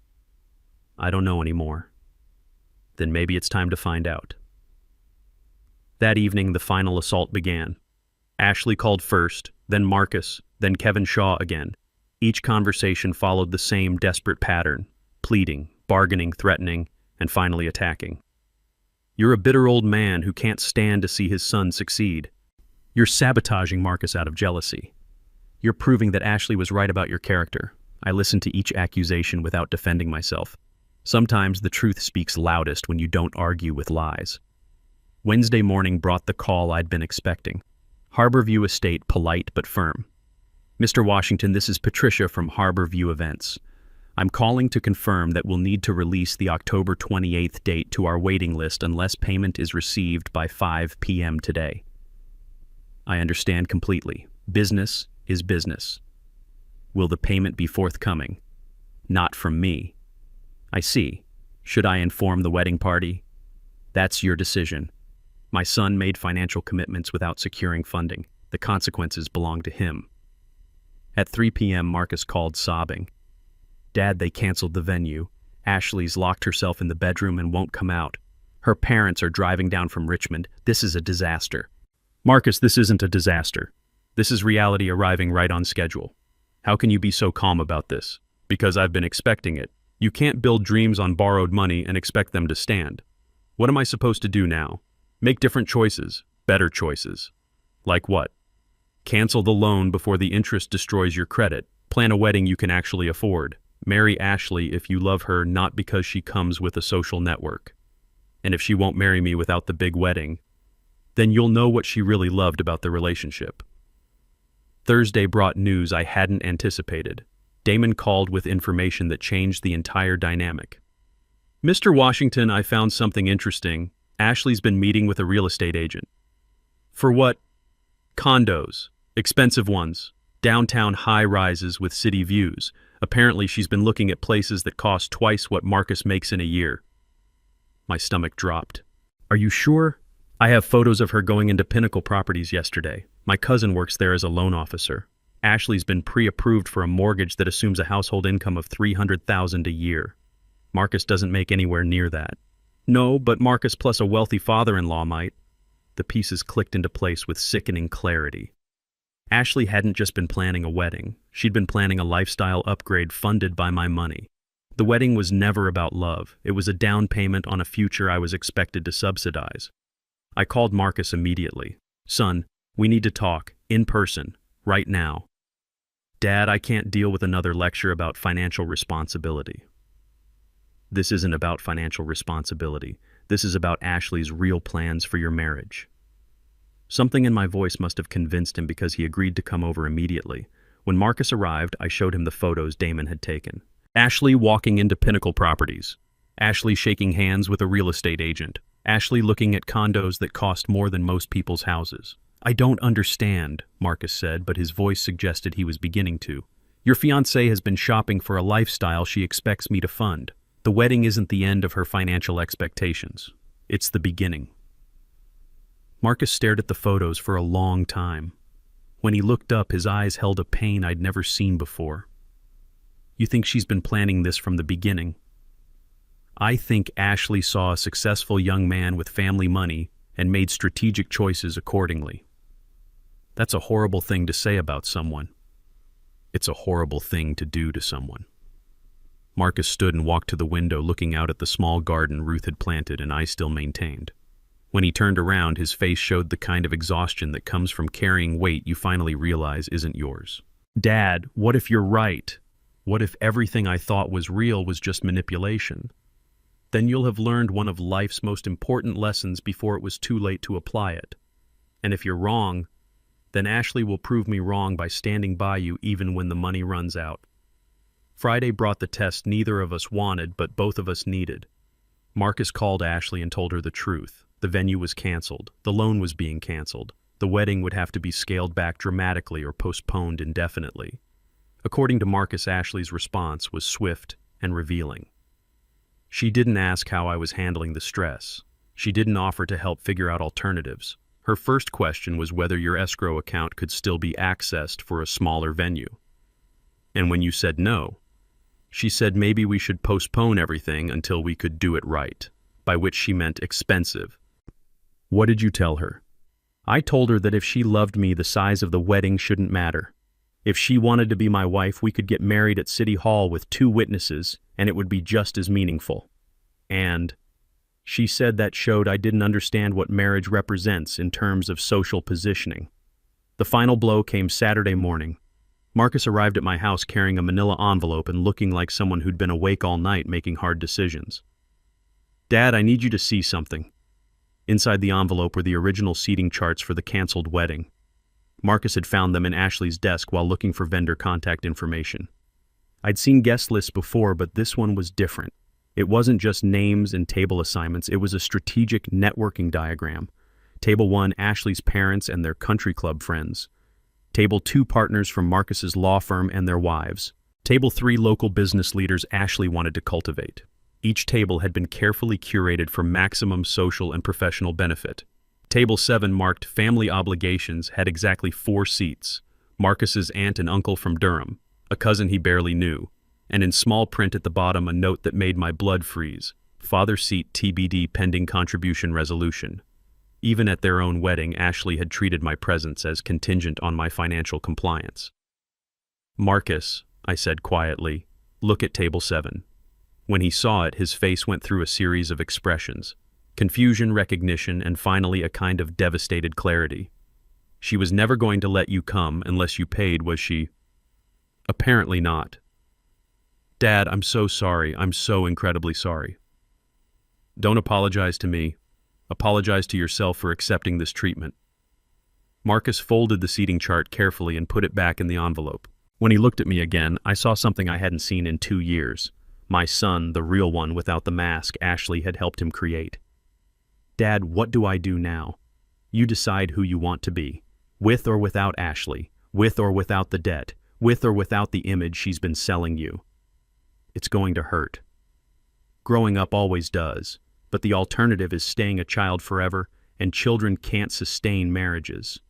I don't know anymore. Then maybe it's time to find out. That evening, the final assault began. Ashley called first, then Marcus, then Kevin Shaw again. Each conversation followed the same desperate pattern: pleading, bargaining, threatening, and finally attacking. You're a bitter old man who can't stand to see his son succeed. You're sabotaging Marcus out of jealousy. You're proving that Ashley was right about your character. I listened to each accusation without defending myself. Sometimes the truth speaks loudest when you don't argue with lies. Wednesday morning brought the call I'd been expecting. Harborview Estate, polite but firm. Mr. Washington, this is Patricia from Harborview Events. I'm calling to confirm that we'll need to release the October 28th date to our waiting list unless payment is received by 5 p.m. today. I understand completely. Business is business. Will the payment be forthcoming? Not from me. I see. Should I inform the wedding party? That's your decision. My son made financial commitments without securing funding. The consequences belong to him. At 3 p.m., Marcus called sobbing. Dad, they canceled the venue. Ashley's locked herself in the bedroom and won't come out. Her parents are driving down from Richmond. This is a disaster. Marcus, this isn't a disaster. This is reality arriving right on schedule. How can you be so calm about this? Because I've been expecting it. You can't build dreams on borrowed money and expect them to stand. What am I supposed to do now? Make different choices, better choices. Like what? Cancel the loan before the interest destroys your credit. Plan a wedding you can actually afford. Marry Ashley if you love her, not because she comes with a social network. And if she won't marry me without the big wedding, then you'll know what she really loved about the relationship. Thursday brought news I hadn't anticipated. Damon called with information that changed the entire dynamic. Mr. Washington, I found something interesting. Ashley's been meeting with a real estate agent. For what? Condos. Expensive ones. Downtown high-rises with city views. Apparently she's been looking at places that cost twice what Marcus makes in a year. My stomach dropped. Are you sure? I have photos of her going into Pinnacle Properties yesterday. My cousin works there as a loan officer. Ashley's been pre-approved for a mortgage that assumes a household income of $300,000 a year. Marcus doesn't make anywhere near that. No, but Marcus plus a wealthy father-in-law might. The pieces clicked into place with sickening clarity. Ashley hadn't just been planning a wedding. She'd been planning a lifestyle upgrade funded by my money. The wedding was never about love. It was a down payment on a future I was expected to subsidize. I called Marcus immediately. Son, We need to talk, in person, right now. Dad, I can't deal with another lecture about financial responsibility. This isn't about financial responsibility. This is about Ashley's real plans for your marriage. Something in my voice must have convinced him because he agreed to come over immediately. When Marcus arrived, I showed him the photos Damon had taken. Ashley walking into Pinnacle Properties. Ashley shaking hands with a real estate agent. Ashley looking at condos that cost more than most people's houses. I don't understand, Marcus said, but his voice suggested he was beginning to. Your fiancée has been shopping for a lifestyle she expects me to fund. The wedding isn't the end of her financial expectations. It's the beginning. Marcus stared at the photos for a long time. When he looked up, his eyes held a pain I'd never seen before. You think she's been planning this from the beginning? I think Ashley saw a successful young man with family money and made strategic choices accordingly. That's a horrible thing to say about someone. It's a horrible thing to do to someone. Marcus stood and walked to the window, looking out at the small garden Ruth had planted and I still maintained. When he turned around, his face showed the kind of exhaustion that comes from carrying weight you finally realize isn't yours. Dad, what if you're right? What if everything I thought was real was just manipulation? Then you'll have learned one of life's most important lessons before it was too late to apply it. And if you're wrong, then Ashley will prove me wrong by standing by you even when the money runs out. Friday brought the test neither of us wanted, but both of us needed. Marcus called Ashley and told her the truth. The venue was canceled. The loan was being canceled. The wedding would have to be scaled back dramatically or postponed indefinitely. According to Marcus, Ashley's response was swift and revealing. She didn't ask how I was handling the stress. She didn't offer to help figure out alternatives. Her first question was whether your escrow account could still be accessed for a smaller venue. And when you said no, she said maybe we should postpone everything until we could do it right, by which she meant expensive. What did you tell her? I told her that if she loved me, the size of the wedding shouldn't matter. If she wanted to be my wife, we could get married at City Hall with 2 witnesses, and it would be just as meaningful. And she said that showed I didn't understand what marriage represents in terms of social positioning. The final blow came Saturday morning. Marcus arrived at my house carrying a manila envelope and looking like someone who'd been awake all night making hard decisions. Dad, I need you to see something. Inside the envelope were the original seating charts for the canceled wedding. Marcus had found them in Ashley's desk while looking for vendor contact information. I'd seen guest lists before, but this one was different. It wasn't just names and table assignments, it was a strategic networking diagram. Table 1, Ashley's parents and their country club friends. Table 2, partners from Marcus's law firm and their wives. Table 3, local business leaders Ashley wanted to cultivate. Each table had been carefully curated for maximum social and professional benefit. Table 7, marked family obligations, had exactly 4 seats. Marcus's aunt and uncle from Durham, a cousin he barely knew, and in small print at the bottom a note that made my blood freeze. Father seat TBD pending contribution resolution. Even at their own wedding, Ashley had treated my presence as contingent on my financial compliance. Marcus, I said quietly, look at table 7. When he saw it, his face went through a series of expressions. Confusion, recognition, and finally a kind of devastated clarity. She was never going to let you come unless you paid, was she? Apparently not. Dad, I'm so sorry. I'm so incredibly sorry. Don't apologize to me. Apologize to yourself for accepting this treatment. Marcus folded the seating chart carefully and put it back in the envelope. When he looked at me again, I saw something I hadn't seen in 2 years. My son, the real one without the mask Ashley had helped him create. Dad, what do I do now? You decide who you want to be. With or without Ashley. With or without the debt. With or without the image she's been selling you. It's going to hurt. Growing up always does. But the alternative is staying a child forever, and children can't sustain marriages.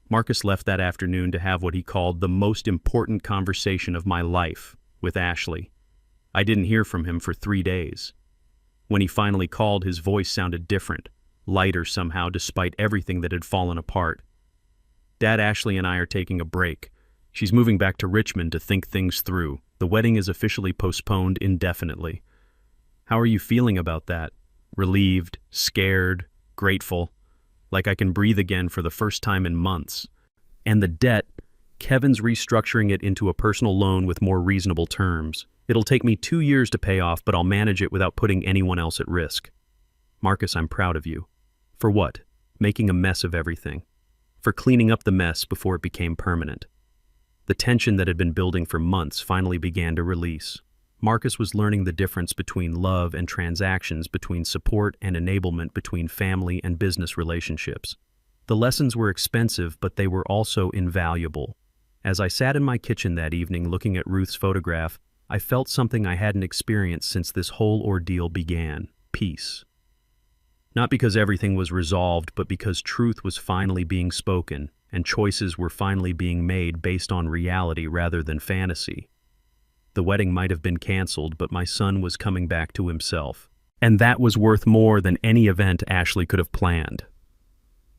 Marcus left that afternoon to have what he called the most important conversation of my life with Ashley. I didn't hear from him for 3 days. When he finally called, his voice sounded different, lighter somehow despite everything that had fallen apart. Dad, Ashley and I are taking a break. She's moving back to Richmond to think things through. The wedding is officially postponed indefinitely. How are you feeling about that? Relieved, scared, grateful? like I can breathe again for the first time in months. And the debt, Kevin's restructuring it into a personal loan with more reasonable terms. It'll take me 2 years to pay off, but I'll manage it without putting anyone else at risk. Marcus, I'm proud of you. For what? Making a mess of everything. For cleaning up the mess before it became permanent. The tension that had been building for months finally began to release. Marcus was learning the difference between love and transactions, between support and enablement, between family and business relationships. The lessons were expensive, but they were also invaluable. As I sat in my kitchen that evening looking at Ruth's photograph, I felt something I hadn't experienced since this whole ordeal began: peace. Not because everything was resolved, but because truth was finally being spoken, and choices were finally being made based on reality rather than fantasy. The wedding might have been canceled, but my son was coming back to himself. And that was worth more than any event Ashley could have planned.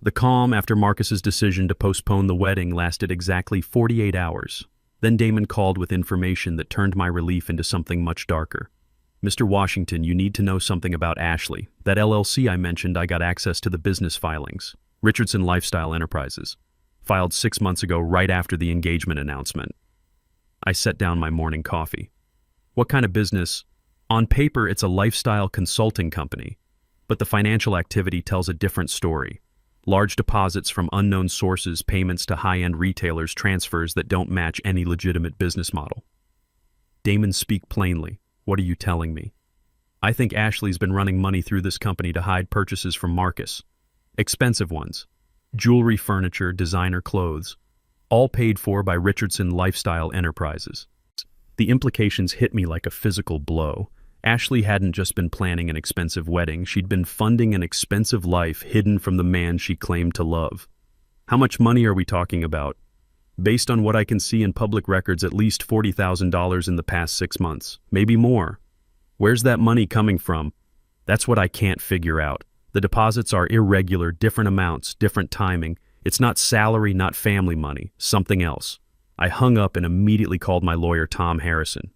The calm after Marcus's decision to postpone the wedding lasted exactly 48 hours. Then Damon called with information that turned my relief into something much darker. Mr. Washington, you need to know something about Ashley. That LLC I mentioned, I got access to the business filings. Richardson Lifestyle Enterprises. Filed 6 months ago, right after the engagement announcement. I set down my morning coffee. What kind of business? On paper, it's a lifestyle consulting company, but the financial activity tells a different story. Large deposits from unknown sources, payments to high-end retailers, transfers that don't match any legitimate business model. Damon, speak plainly. What are you telling me? I think Ashley's been running money through this company to hide purchases from Marcus. Expensive ones. Jewelry, furniture, designer clothes. All paid for by Richardson Lifestyle Enterprises. The implications hit me like a physical blow. Ashley hadn't just been planning an expensive wedding, she'd been funding an expensive life hidden from the man she claimed to love. How much money are we talking about? Based on what I can see in public records, at least $40,000 in the past 6 months, maybe more. Where's that money coming from? That's what I can't figure out. The deposits are irregular, different amounts, different timing. It's not salary, not family money, something else. I hung up and immediately called my lawyer, Tom Harrison.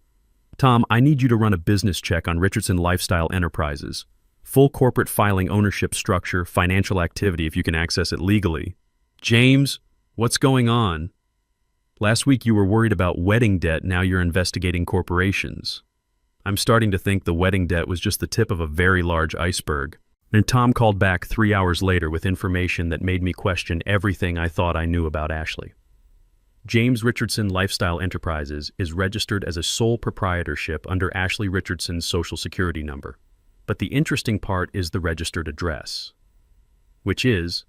Tom, I need you to run a business check on Richardson Lifestyle Enterprises. Full corporate filing, ownership structure, financial activity if you can access it legally. James, what's going on? Last week you were worried about wedding debt, now you're investigating corporations. I'm starting to think the wedding debt was just the tip of a very large iceberg. And Tom called back 3 hours later with information that made me question everything I thought I knew about Ashley. James Richardson Lifestyle Enterprises is registered as a sole proprietorship under Ashley Richardson's Social Security number. But the interesting part is the registered address, which is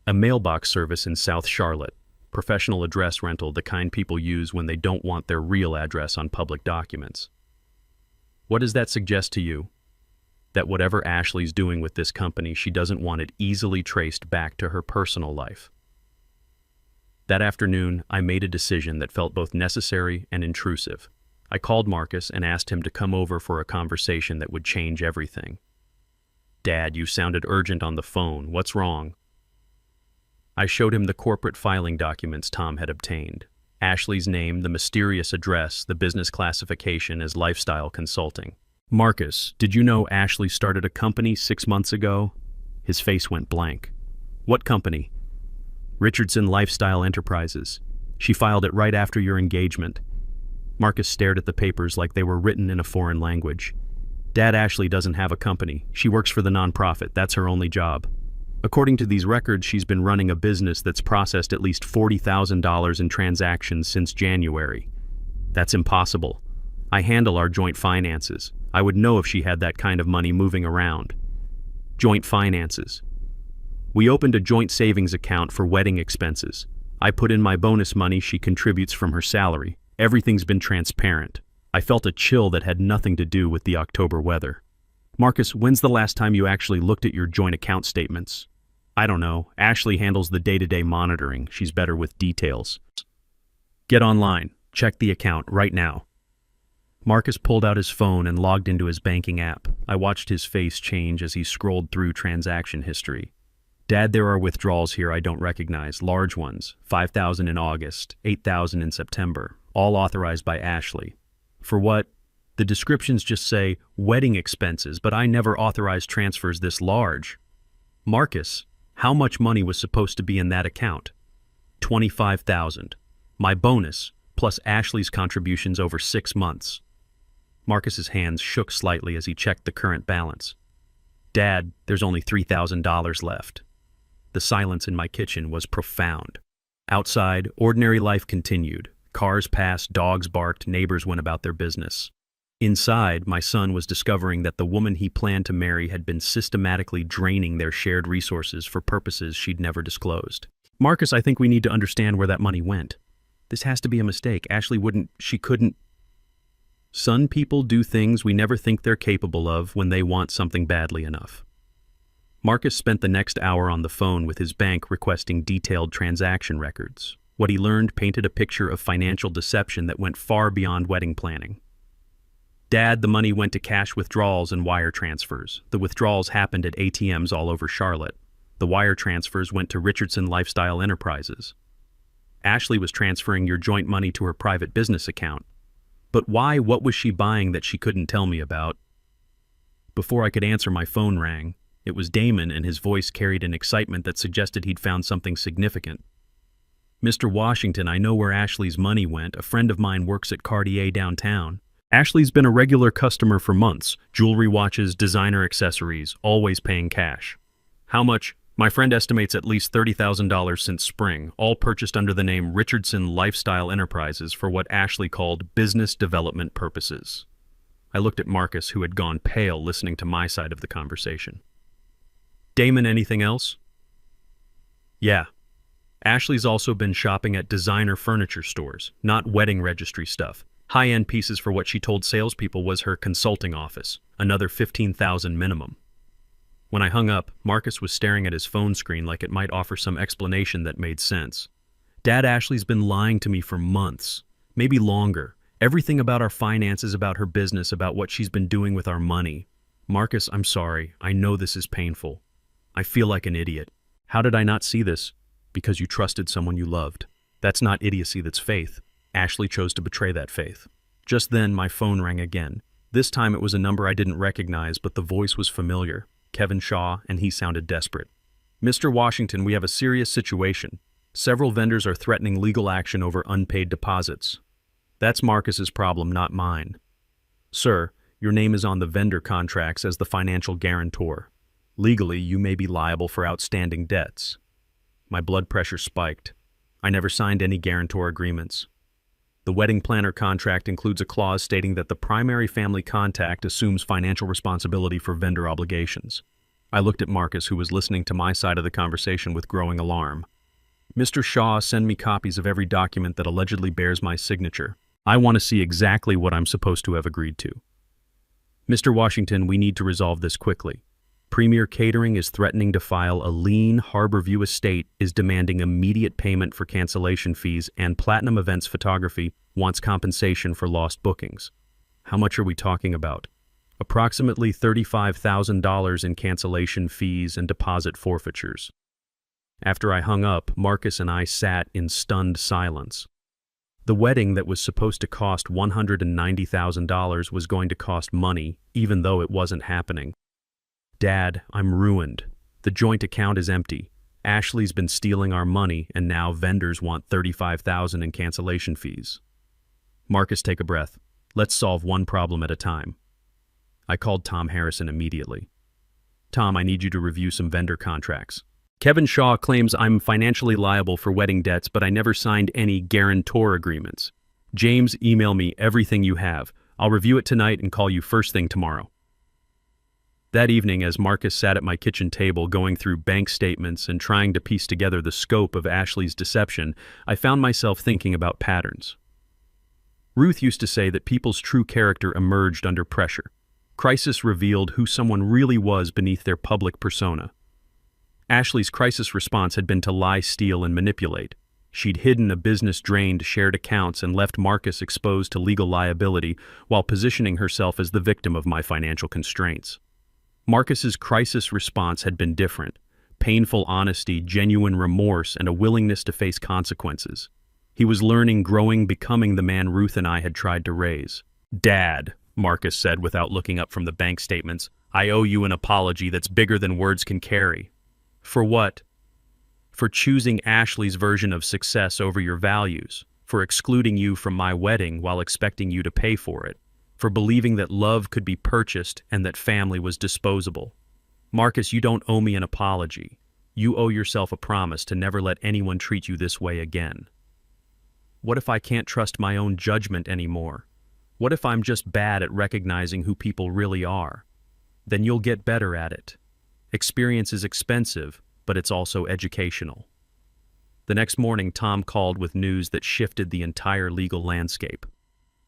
a mailbox service in South Charlotte, professional address rental, the kind people use when they don't want their real address on public documents. What does that suggest to you? That whatever Ashley's doing with this company, she doesn't want it easily traced back to her personal life. That afternoon, I made a decision that felt both necessary and intrusive. I called Marcus and asked him to come over for a conversation that would change everything. Dad, you sounded urgent on the phone. What's wrong? I showed him the corporate filing documents Tom had obtained. Ashley's name, the mysterious address, the business classification as lifestyle consulting. Marcus, did you know Ashley started a company 6 months ago? His face went blank. What company? Richardson Lifestyle Enterprises. She filed it right after your engagement. Marcus stared at the papers like they were written in a foreign language. Dad, Ashley doesn't have a company. She works for the nonprofit. That's her only job. According to these records, she's been running a business that's processed at least $40,000 in transactions since January. That's impossible. I handle our joint finances. I would know if she had that kind of money moving around. Joint finances. We opened a joint savings account for wedding expenses. I put in my bonus money, she contributes from her salary. Everything's been transparent. I felt a chill that had nothing to do with the October weather. Marcus, when's the last time you actually looked at your joint account statements? I don't know. Ashley handles the day-to-day monitoring. She's better with details. Get online. Check the account right now. Marcus pulled out his phone and logged into his banking app. I watched his face change as he scrolled through transaction history. Dad, there are withdrawals here I don't recognize, large ones, $5,000 in August, $8,000 in September, all authorized by Ashley. For what? The descriptions just say wedding expenses, but I never authorized transfers this large. Marcus, How much money was supposed to be in that account? 25,000. My bonus, plus Ashley's contributions over 6 months. Marcus's hands shook slightly as he checked the current balance. Dad, there's only $3,000 left. The silence in my kitchen was profound. Outside, ordinary life continued. Cars passed, dogs barked, neighbors went about their business. Inside, my son was discovering that the woman he planned to marry had been systematically draining their shared resources for purposes she'd never disclosed. Marcus, I think we need to understand where that money went. This has to be a mistake. Ashley she couldn't. Some people do things we never think they're capable of when they want something badly enough. Marcus spent the next hour on the phone with his bank requesting detailed transaction records. What he learned painted a picture of financial deception that went far beyond wedding planning. Dad, the money went to cash withdrawals and wire transfers. The withdrawals happened at ATMs all over Charlotte. The wire transfers went to Richardson Lifestyle Enterprises. Ashley was transferring your joint money to her private business account. But why? What was she buying that she couldn't tell me about? Before I could answer, my phone rang. It was Damon, and his voice carried an excitement that suggested he'd found something significant. Mr. Washington, I know where Ashley's money went. A friend of mine works at Cartier downtown. Ashley's been a regular customer for months. Jewelry, watches, designer accessories, always paying cash. How much? My friend estimates at least $30,000 since spring, all purchased under the name Richardson Lifestyle Enterprises for what Ashley called business development purposes. I looked at Marcus, who had gone pale listening to my side of the conversation. Damon, anything else? Yeah. Ashley's also been shopping at designer furniture stores, not wedding registry stuff. High-end pieces for what she told salespeople was her consulting office, another $15,000 minimum. When I hung up, Marcus was staring at his phone screen like it might offer some explanation that made sense. Dad, Ashley's been lying to me for months, maybe longer. Everything about our finances, about her business, about what she's been doing with our money. Marcus, I'm sorry. I know this is painful. I feel like an idiot. How did I not see this? Because you trusted someone you loved. That's not idiocy, that's faith. Ashley chose to betray that faith. Just then, my phone rang again. This time it was a number I didn't recognize, but the voice was familiar. Kevin Shaw, and he sounded desperate. Mr. Washington, we have a serious situation. Several vendors are threatening legal action over unpaid deposits. That's Marcus's problem, not mine. Sir, your name is on the vendor contracts as the financial guarantor. Legally, you may be liable for outstanding debts. My blood pressure spiked. I never signed any guarantor agreements. The wedding planner contract includes a clause stating that the primary family contact assumes financial responsibility for vendor obligations. I looked at Marcus, who was listening to my side of the conversation with growing alarm. Mr. Shaw, send me copies of every document that allegedly bears my signature. I want to see exactly what I'm supposed to have agreed to. Mr. Washington, we need to resolve this quickly. Premier Catering is threatening to file a lien. Harborview Estate is demanding immediate payment for cancellation fees, and Platinum Events Photography wants compensation for lost bookings. How much are we talking about? Approximately $35,000 in cancellation fees and deposit forfeitures. After I hung up, Marcus and I sat in stunned silence. The wedding that was supposed to cost $190,000 was going to cost money, even though it wasn't happening. Dad, I'm ruined. The joint account is empty. Ashley's been stealing our money, and now vendors want $35,000 in cancellation fees. Marcus, take a breath. Let's solve one problem at a time. I called Tom Harrison immediately. Tom, I need you to review some vendor contracts. Kevin Shaw claims I'm financially liable for wedding debts, but I never signed any guarantor agreements. James, email me everything you have. I'll review it tonight and call you first thing tomorrow. That evening, as Marcus sat at my kitchen table going through bank statements and trying to piece together the scope of Ashley's deception, I found myself thinking about patterns. Ruth used to say that people's true character emerged under pressure. Crisis revealed who someone really was beneath their public persona. Ashley's crisis response had been to lie, steal, and manipulate. She'd hidden a business, drained shared accounts, and left Marcus exposed to legal liability while positioning herself as the victim of my financial constraints. Marcus's crisis response had been different. Painful honesty, genuine remorse, and a willingness to face consequences. He was learning, growing, becoming the man Ruth and I had tried to raise. Dad, Marcus said without looking up from the bank statements, I owe you an apology that's bigger than words can carry. For what? for choosing Ashley's version of success over your values, for excluding you from my wedding while expecting you to pay for it, for believing that love could be purchased and that family was disposable. Marcus, you don't owe me an apology. You owe yourself a promise to never let anyone treat you this way again. What if I can't trust my own judgment anymore? What if I'm just bad at recognizing who people really are? Then you'll get better at it. Experience is expensive, but it's also educational. The next morning, Tom called with news that shifted the entire legal landscape.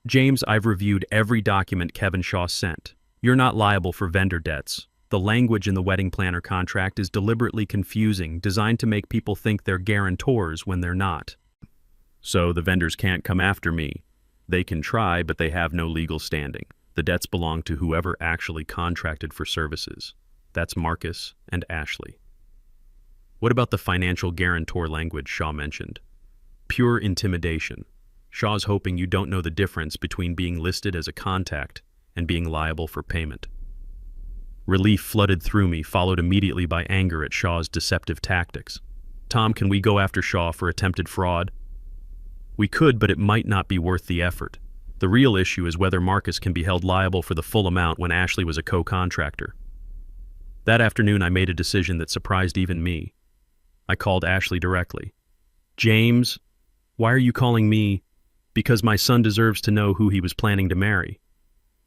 James, I've reviewed every document Kevin Shaw sent. You're not liable for vendor debts. The language in the wedding planner contract is deliberately confusing, designed to make people think they're guarantors when they're not. So the vendors can't come after me. They can try, but they have no legal standing. The debts belong to whoever actually contracted for services. That's Marcus and Ashley. What about the financial guarantor language Shaw mentioned? Pure intimidation. Shaw's hoping you don't know the difference between being listed as a contact and being liable for payment. Relief flooded through me, followed immediately by anger at Shaw's deceptive tactics. Tom, can we go after Shaw for attempted fraud? We could, but it might not be worth the effort. The real issue is whether Marcus can be held liable for the full amount when Ashley was a co-contractor. That afternoon, I made a decision that surprised even me. I called Ashley directly. James, why are you calling me? Because my son deserves to know who he was planning to marry.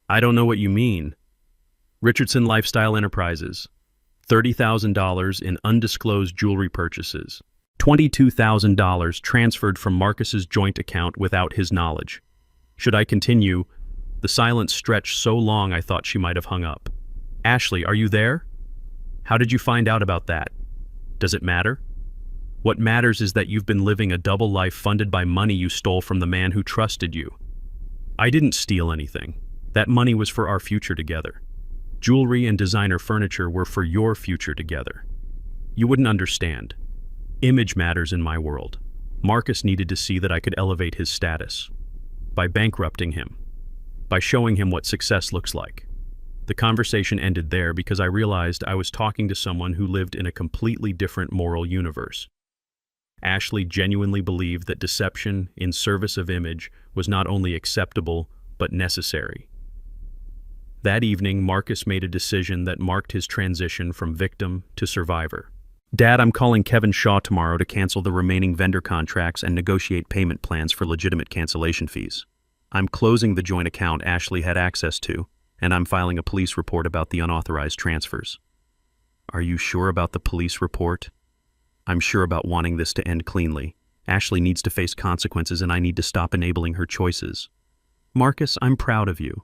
I don't know what you mean. Richardson Lifestyle Enterprises, $30,000 in undisclosed jewelry purchases, $22,000 transferred from Marcus's joint account without his knowledge. Should I continue? The silence stretched so long I thought she might have hung up. Ashley, are you there? How did you find out about that? Does it matter? What matters is that you've been living a double life funded by money you stole from the man who trusted you. I didn't steal anything. That money was for our future together. Jewelry and designer furniture were for your future together. You wouldn't understand. Image matters in my world. Marcus needed to see that I could elevate his status. By bankrupting him. By showing him what success looks like. The conversation ended there because I realized I was talking to someone who lived in a completely different moral universe. Ashley genuinely believed that deception in service of image was not only acceptable, but necessary. That evening, Marcus made a decision that marked his transition from victim to survivor. Dad, I'm calling Kevin Shaw tomorrow to cancel the remaining vendor contracts and negotiate payment plans for legitimate cancellation fees. I'm closing the joint account Ashley had access to, and I'm filing a police report about the unauthorized transfers. Are you sure about the police report? I'm sure about wanting this to end cleanly. Ashley needs to face consequences and I need to stop enabling her choices. Marcus, I'm proud of you.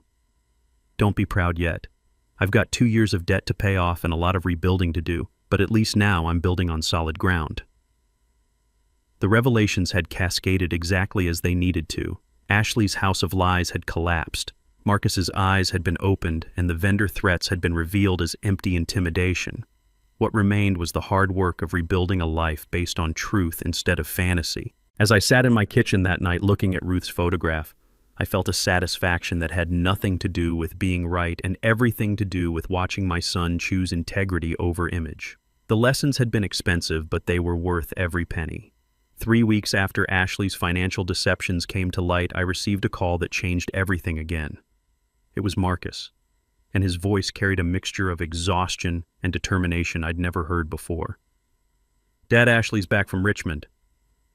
Don't be proud yet. I've got 2 years of debt to pay off and a lot of rebuilding to do, but at least now I'm building on solid ground. The revelations had cascaded exactly as they needed to. Ashley's house of lies had collapsed. Marcus's eyes had been opened and the vendor threats had been revealed as empty intimidation. What remained was the hard work of rebuilding a life based on truth instead of fantasy. As I sat in my kitchen that night looking at Ruth's photograph, I felt a satisfaction that had nothing to do with being right and everything to do with watching my son choose integrity over image. The lessons had been expensive, but they were worth every penny. 3 weeks after Ashley's financial deceptions came to light, I received a call that changed everything again. It was Marcus, and his voice carried a mixture of exhaustion and determination I'd never heard before. Dad, Ashley's back from Richmond.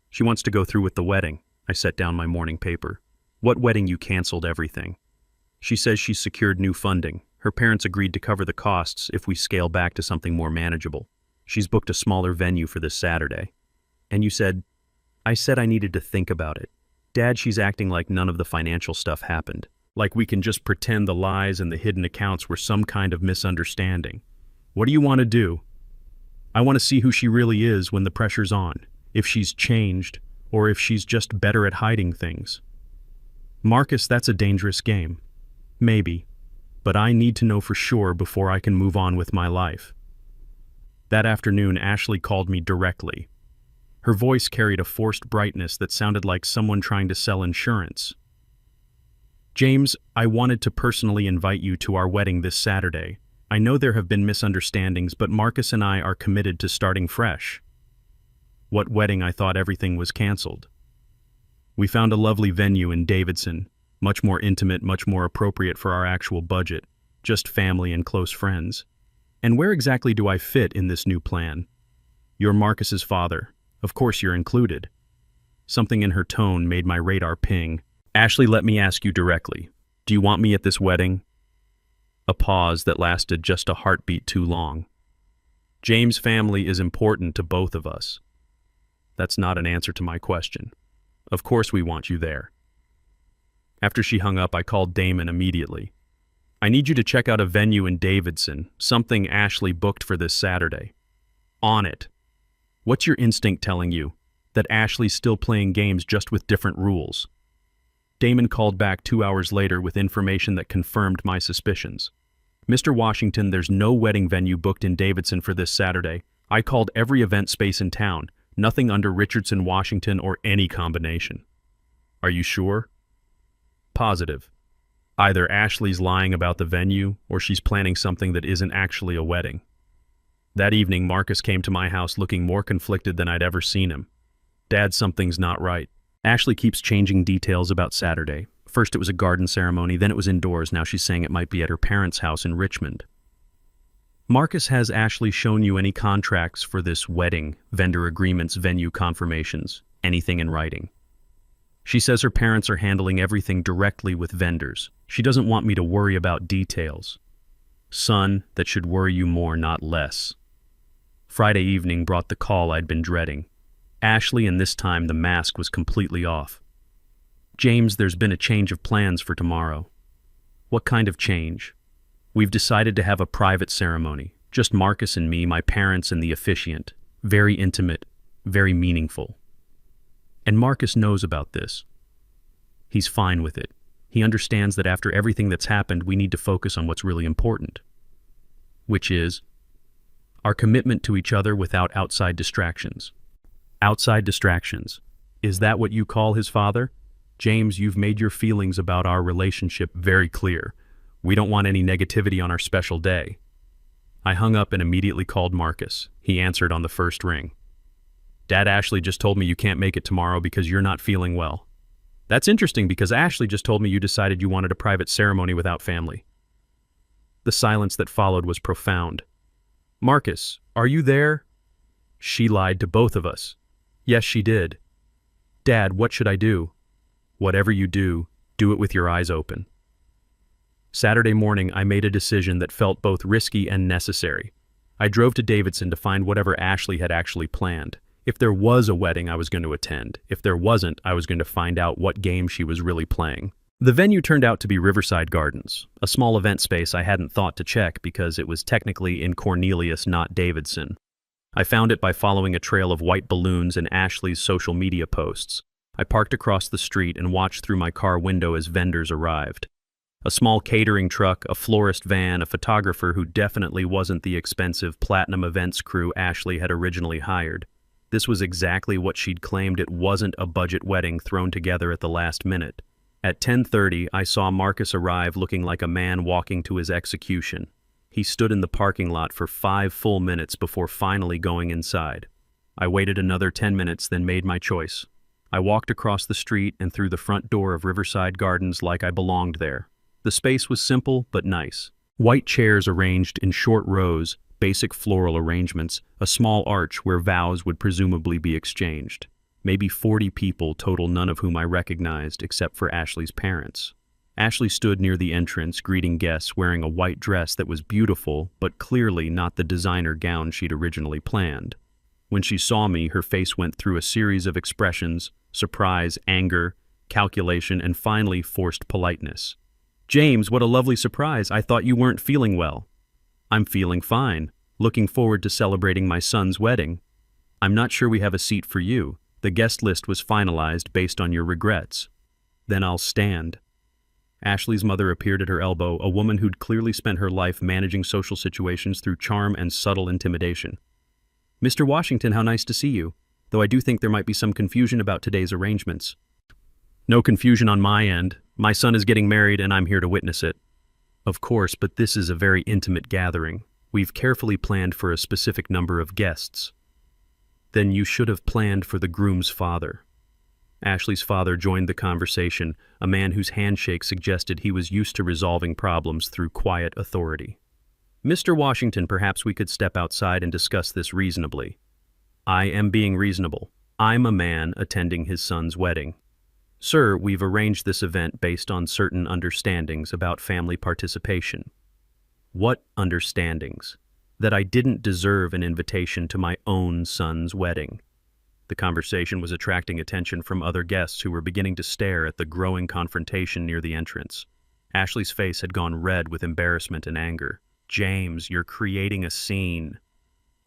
She wants to go through with the wedding. I set down my morning paper. What wedding? You canceled everything. She says she's secured new funding. Her parents agreed to cover the costs if we scale back to something more manageable. She's booked a smaller venue for this Saturday. And you said, I said I needed to think about it. Dad, she's acting like none of the financial stuff happened. Like we can just pretend the lies and the hidden accounts were some kind of misunderstanding. What do you want to do? I want to see who she really is when the pressure's on. If she's changed, or if she's just better at hiding things. Marcus, that's a dangerous game. Maybe. But I need to know for sure before I can move on with my life. That afternoon, Ashley called me directly. Her voice carried a forced brightness that sounded like someone trying to sell insurance. James, I wanted to personally invite you to our wedding this Saturday. I know there have been misunderstandings, but Marcus and I are committed to starting fresh. What wedding? I thought everything was canceled. We found a lovely venue in Davidson, much more intimate, much more appropriate for our actual budget, just family and close friends. And where exactly do I fit in this new plan? You're Marcus's father. Of course you're included. Something in her tone made my radar ping. Ashley, let me ask you directly. Do you want me at this wedding? A pause that lasted just a heartbeat too long. James' family is important to both of us. That's not an answer to my question. Of course we want you there. After she hung up, I called Damon immediately. I need you to check out a venue in Davidson, something Ashley booked for this Saturday. On it. What's your instinct telling you? That Ashley's still playing games just with different rules? Damon called back 2 hours later with information that confirmed my suspicions. Mr. Washington, there's no wedding venue booked in Davidson for this Saturday. I called every event space in town. Nothing under Richardson, Washington, or any combination. Are you sure? Positive. Either Ashley's lying about the venue, or she's planning something that isn't actually a wedding. That evening, Marcus came to my house looking more conflicted than I'd ever seen him. Dad, something's not right. Ashley keeps changing details about Saturday. First it was a garden ceremony, then it was indoors. Now she's saying it might be at her parents' house in Richmond. Marcus, has Ashley shown you any contracts for this wedding, vendor agreements, venue confirmations, anything in writing? She says her parents are handling everything directly with vendors. She doesn't want me to worry about details. Son, that should worry you more, not less. Friday evening brought the call I'd been dreading. Ashley, and this time the mask was completely off. James, there's been a change of plans for tomorrow. What kind of change? We've decided to have a private ceremony. Just Marcus and me, my parents and the officiant. Very intimate, very meaningful. And Marcus knows about this. He's fine with it. He understands that after everything that's happened, we need to focus on what's really important. Which is our commitment to each other without outside distractions. Outside distractions. Is that what you call his father? James, you've made your feelings about our relationship very clear. We don't want any negativity on our special day. I hung up and immediately called Marcus. He answered on the first ring. Dad, Ashley just told me you can't make it tomorrow because you're not feeling well. That's interesting because Ashley just told me you decided you wanted a private ceremony without family. The silence that followed was profound. Marcus, are you there? She lied to both of us. Yes, she did. Dad, what should I do? Whatever you do, do it with your eyes open. Saturday morning, I made a decision that felt both risky and necessary. I drove to Davidson to find whatever Ashley had actually planned. If there was a wedding, I was going to attend. If there wasn't, I was going to find out what game she was really playing. The venue turned out to be Riverside Gardens, a small event space I hadn't thought to check because it was technically in Cornelius, not Davidson. I found it by following a trail of white balloons and Ashley's social media posts. I parked across the street and watched through my car window as vendors arrived. A small catering truck, a florist van, a photographer who definitely wasn't the expensive Platinum Events crew Ashley had originally hired. This was exactly what she'd claimed. It wasn't a budget wedding thrown together at the last minute. At 10:30, I saw Marcus arrive looking like a man walking to his execution. He stood in the parking lot for 5 full minutes before finally going inside. I waited another 10 minutes, then made my choice. I walked across the street and through the front door of Riverside Gardens like I belonged there. The space was simple but nice. White chairs arranged in short rows, basic floral arrangements, a small arch where vows would presumably be exchanged. Maybe 40 people total, none of whom I recognized except for Ashley's parents. Ashley stood near the entrance, greeting guests, wearing a white dress that was beautiful, but clearly not the designer gown she'd originally planned. When she saw me, her face went through a series of expressions: surprise, anger, calculation, and finally forced politeness. James, what a lovely surprise. I thought you weren't feeling well. I'm feeling fine. Looking forward to celebrating my son's wedding. I'm not sure we have a seat for you. The guest list was finalized based on your regrets. Then I'll stand. Ashley's mother appeared at her elbow, a woman who'd clearly spent her life managing social situations through charm and subtle intimidation. Mr. Washington, how nice to see you, though I do think there might be some confusion about today's arrangements. No confusion on my end. My son is getting married and I'm here to witness it. Of course, but this is a very intimate gathering. We've carefully planned for a specific number of guests. Then you should have planned for the groom's father. Ashley's father joined the conversation, a man whose handshake suggested he was used to resolving problems through quiet authority. Mr. Washington, perhaps we could step outside and discuss this reasonably. I am being reasonable. I'm a man attending his son's wedding. Sir, we've arranged this event based on certain understandings about family participation. What understandings? That I didn't deserve an invitation to my own son's wedding. The conversation was attracting attention from other guests who were beginning to stare at the growing confrontation near the entrance. Ashley's face had gone red with embarrassment and anger. James, you're creating a scene.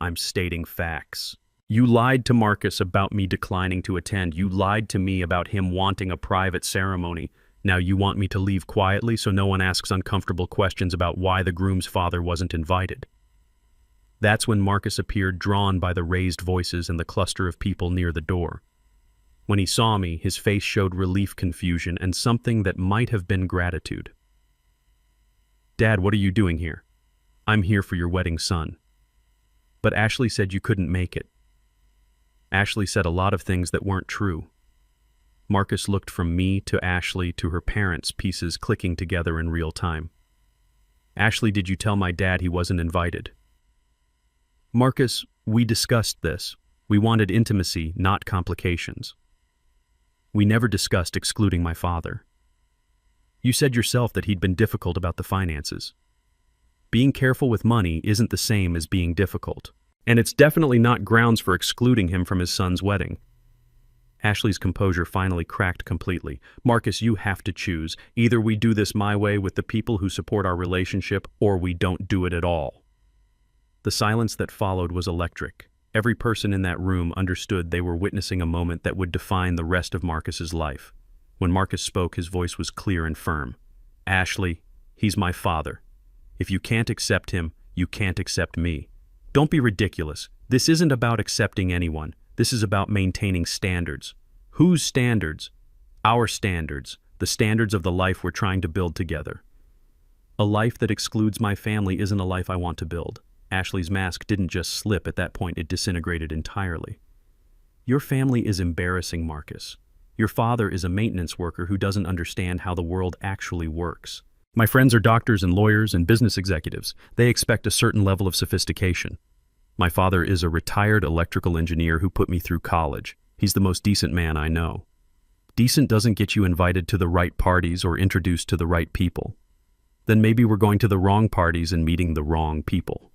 I'm stating facts. You lied to Marcus about me declining to attend. You lied to me about him wanting a private ceremony. Now you want me to leave quietly so no one asks uncomfortable questions about why the groom's father wasn't invited. That's when Marcus appeared, drawn by the raised voices and the cluster of people near the door. When he saw me, his face showed relief, confusion, and something that might have been gratitude. Dad, what are you doing here? I'm here for your wedding son. But Ashley said you couldn't make it. Ashley said a lot of things that weren't true. Marcus looked from me to Ashley to her parents, pieces clicking together in real time. Ashley, did you tell my dad he wasn't invited? Marcus, we discussed this. We wanted intimacy, not complications. We never discussed excluding my father. You said yourself that he'd been difficult about the finances. Being careful with money isn't the same as being difficult. And it's definitely not grounds for excluding him from his son's wedding. Ashley's composure finally cracked completely. Marcus, you have to choose. Either we do this my way with the people who support our relationship, or we don't do it at all. The silence that followed was electric. Every person in that room understood they were witnessing a moment that would define the rest of Marcus's life. When Marcus spoke, his voice was clear and firm. Ashley, he's my father. If you can't accept him, you can't accept me. Don't be ridiculous. This isn't about accepting anyone. This is about maintaining standards. Whose standards? Our standards. The standards of the life we're trying to build together. A life that excludes my family isn't a life I want to build. Ashley's mask didn't just slip at that point, it disintegrated entirely. Your family is embarrassing, Marcus. Your father is a maintenance worker who doesn't understand how the world actually works. My friends are doctors and lawyers and business executives. They expect a certain level of sophistication. My father is a retired electrical engineer who put me through college. He's the most decent man I know. Decent doesn't get you invited to the right parties or introduced to the right people. Then maybe we're going to the wrong parties and meeting the wrong people.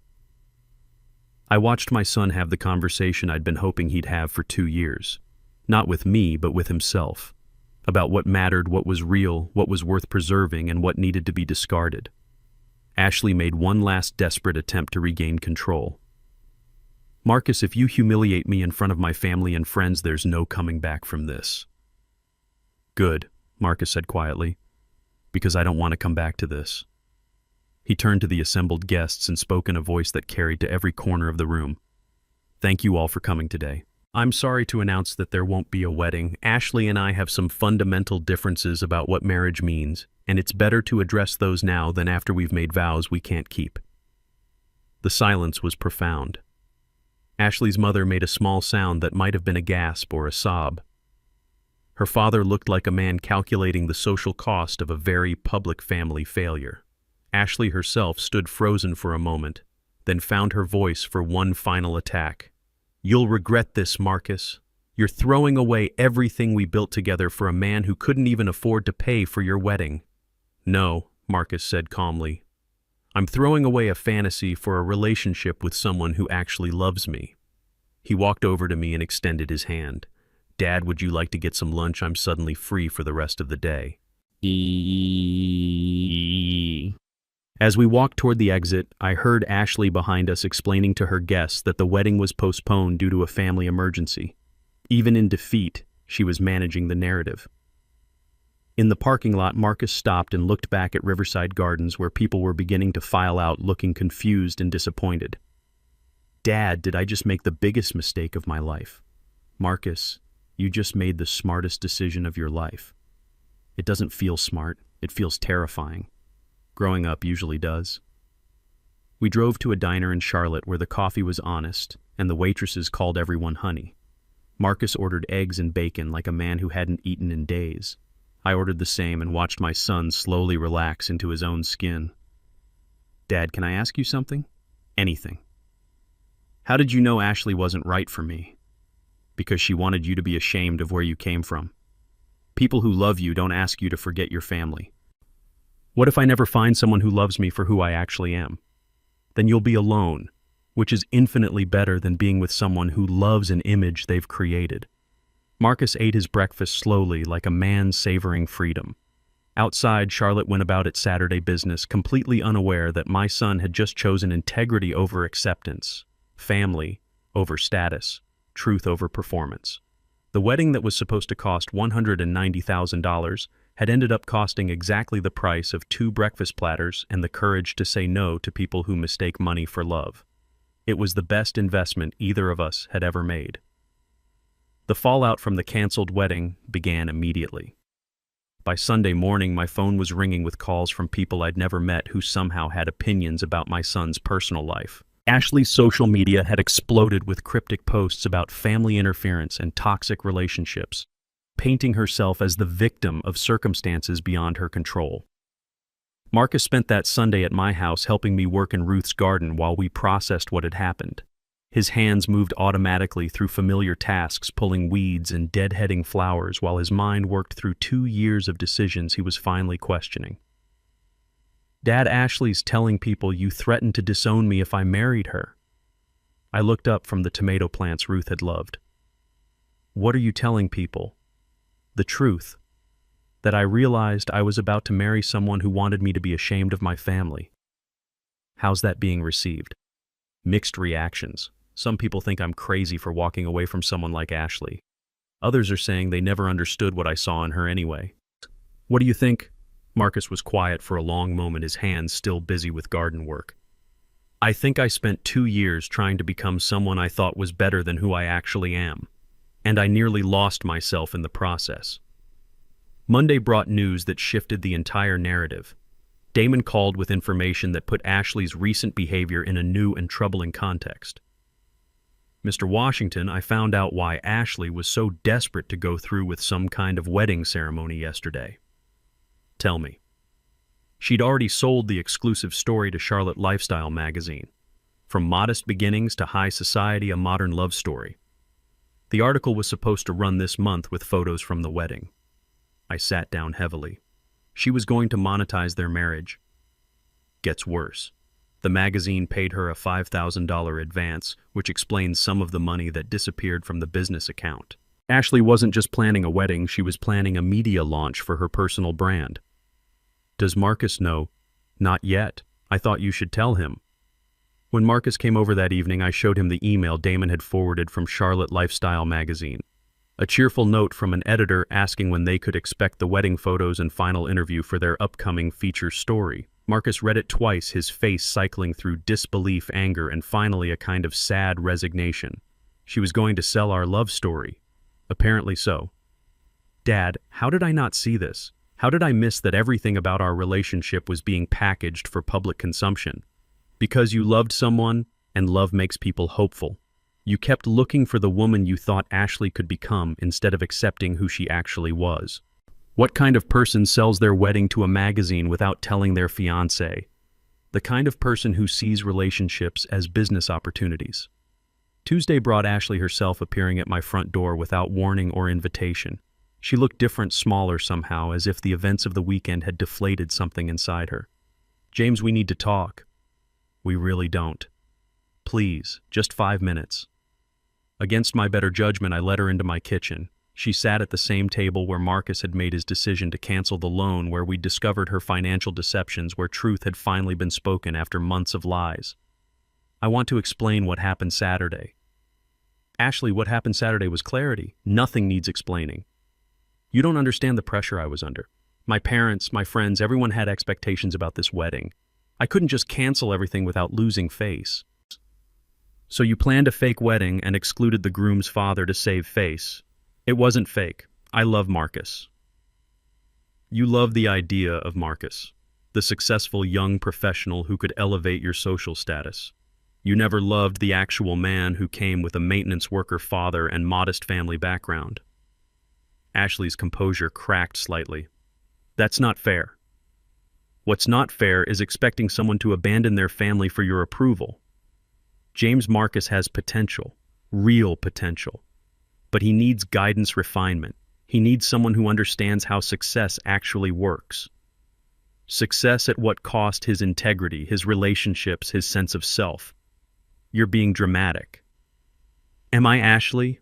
I watched my son have the conversation I'd been hoping he'd have for 2 years. Not with me, but with himself. About what mattered, what was real, what was worth preserving, and what needed to be discarded. Ashley made one last desperate attempt to regain control. Marcus, if you humiliate me in front of my family and friends, there's no coming back from this. Good, Marcus said quietly, because I don't want to come back to this. He turned to the assembled guests and spoke in a voice that carried to every corner of the room. Thank you all for coming today. I'm sorry to announce that there won't be a wedding. Ashley and I have some fundamental differences about what marriage means, and it's better to address those now than after we've made vows we can't keep. The silence was profound. Ashley's mother made a small sound that might have been a gasp or a sob. Her father looked like a man calculating the social cost of a very public family failure. Ashley herself stood frozen for a moment, then found her voice for one final attack. You'll regret this, Marcus. You're throwing away everything we built together for a man who couldn't even afford to pay for your wedding. No, Marcus said calmly. I'm throwing away a fantasy for a relationship with someone who actually loves me. He walked over to me and extended his hand. Dad, would you like to get some lunch? I'm suddenly free for the rest of the day. As we walked toward the exit, I heard Ashley behind us explaining to her guests that the wedding was postponed due to a family emergency. Even in defeat, she was managing the narrative. In the parking lot, Marcus stopped and looked back at Riverside Gardens where people were beginning to file out, looking confused and disappointed. Dad, did I just make the biggest mistake of my life? Marcus, you just made the smartest decision of your life. It doesn't feel smart, it feels terrifying. Growing up usually does. We drove to a diner in Charlotte where the coffee was honest and the waitresses called everyone honey. Marcus ordered eggs and bacon like a man who hadn't eaten in days. I ordered the same and watched my son slowly relax into his own skin. "Dad, can I ask you something?" "Anything." "How did you know Ashley wasn't right for me?" "Because she wanted you to be ashamed of where you came from. People who love you don't ask you to forget your family." "What if I never find someone who loves me for who I actually am?" "Then you'll be alone, which is infinitely better than being with someone who loves an image they've created." Marcus ate his breakfast slowly, like a man savoring freedom. Outside, Charlotte went about its Saturday business, completely unaware that my son had just chosen integrity over acceptance, family over status, truth over performance. The wedding that was supposed to cost $190,000 had ended up costing exactly the price of 2 breakfast platters and the courage to say no to people who mistake money for love. It was the best investment either of us had ever made. The fallout from the canceled wedding began immediately. By Sunday morning, my phone was ringing with calls from people I'd never met who somehow had opinions about my son's personal life. Ashley's social media had exploded with cryptic posts about family interference and toxic relationships, painting herself as the victim of circumstances beyond her control. Marcus spent that Sunday at my house helping me work in Ruth's garden while we processed what had happened. His hands moved automatically through familiar tasks, pulling weeds and deadheading flowers, while his mind worked through 2 years of decisions he was finally questioning. "Dad, Ashley's telling people you threatened to disown me if I married her." I looked up from the tomato plants Ruth had loved. "What are you telling people?" "The truth. That I realized I was about to marry someone who wanted me to be ashamed of my family." "How's that being received?" "Mixed reactions. Some people think I'm crazy for walking away from someone like Ashley. Others are saying they never understood what I saw in her anyway." "What do you think?" Marcus was quiet for a long moment, his hands still busy with garden work. "I think I spent 2 years trying to become someone I thought was better than who I actually am, and I nearly lost myself in the process." Monday brought news that shifted the entire narrative. Damon called with information that put Ashley's recent behavior in a new and troubling context. "Mr. Washington, I found out why Ashley was so desperate to go through with some kind of wedding ceremony yesterday." "Tell me." "She'd already sold the exclusive story to Charlotte Lifestyle magazine. From modest beginnings to high society, a modern love story. The article was supposed to run this month with photos from the wedding." I sat down heavily. "She was going to monetize their marriage." "Gets worse. The magazine paid her a $5,000 advance, which explains some of the money that disappeared from the business account. Ashley wasn't just planning a wedding, she was planning a media launch for her personal brand." "Does Marcus know?" "Not yet. I thought you should tell him." When Marcus came over that evening, I showed him the email Damon had forwarded from Charlotte Lifestyle magazine. A cheerful note from an editor asking when they could expect the wedding photos and final interview for their upcoming feature story. Marcus read it twice, his face cycling through disbelief, anger, and finally a kind of sad resignation. She was going to sell our love story. Apparently so. "Dad, how did I not see this? How did I miss that everything about our relationship was being packaged for public consumption? Because you loved someone, and love makes people hopeful. You kept looking for the woman you thought Ashley could become instead of accepting who she actually was. What kind of person sells their wedding to a magazine without telling their fiancé? The kind of person who sees relationships as business opportunities." Tuesday brought Ashley herself appearing at my front door without warning or invitation. She looked different, smaller somehow, as if the events of the weekend had deflated something inside her. "James, we need to talk." "We really don't. Please, just 5 minutes." Against my better judgment, I led her into my kitchen. She sat at the same table where Marcus had made his decision to cancel the loan, where we discovered her financial deceptions, where truth had finally been spoken after months of lies. "I want to explain what happened Saturday." "Ashley, what happened Saturday was clarity. Nothing needs explaining. You don't understand the pressure I was under. My parents, my friends, everyone had expectations about this wedding. I couldn't just cancel everything without losing face." "So you planned a fake wedding and excluded the groom's father to save face." "It wasn't fake. I love Marcus." "You love the idea of Marcus, the successful young professional who could elevate your social status. You never loved the actual man who came with a maintenance worker father and modest family background. Ashley's composure cracked slightly. That's not fair. What's not fair is expecting someone to abandon their family for your approval. James Marcus has potential, real potential. But he needs guidance, refinement. He needs someone who understands how success actually works. Success at what cost? His integrity, his relationships, his sense of self. You're being dramatic. Am I Ashley?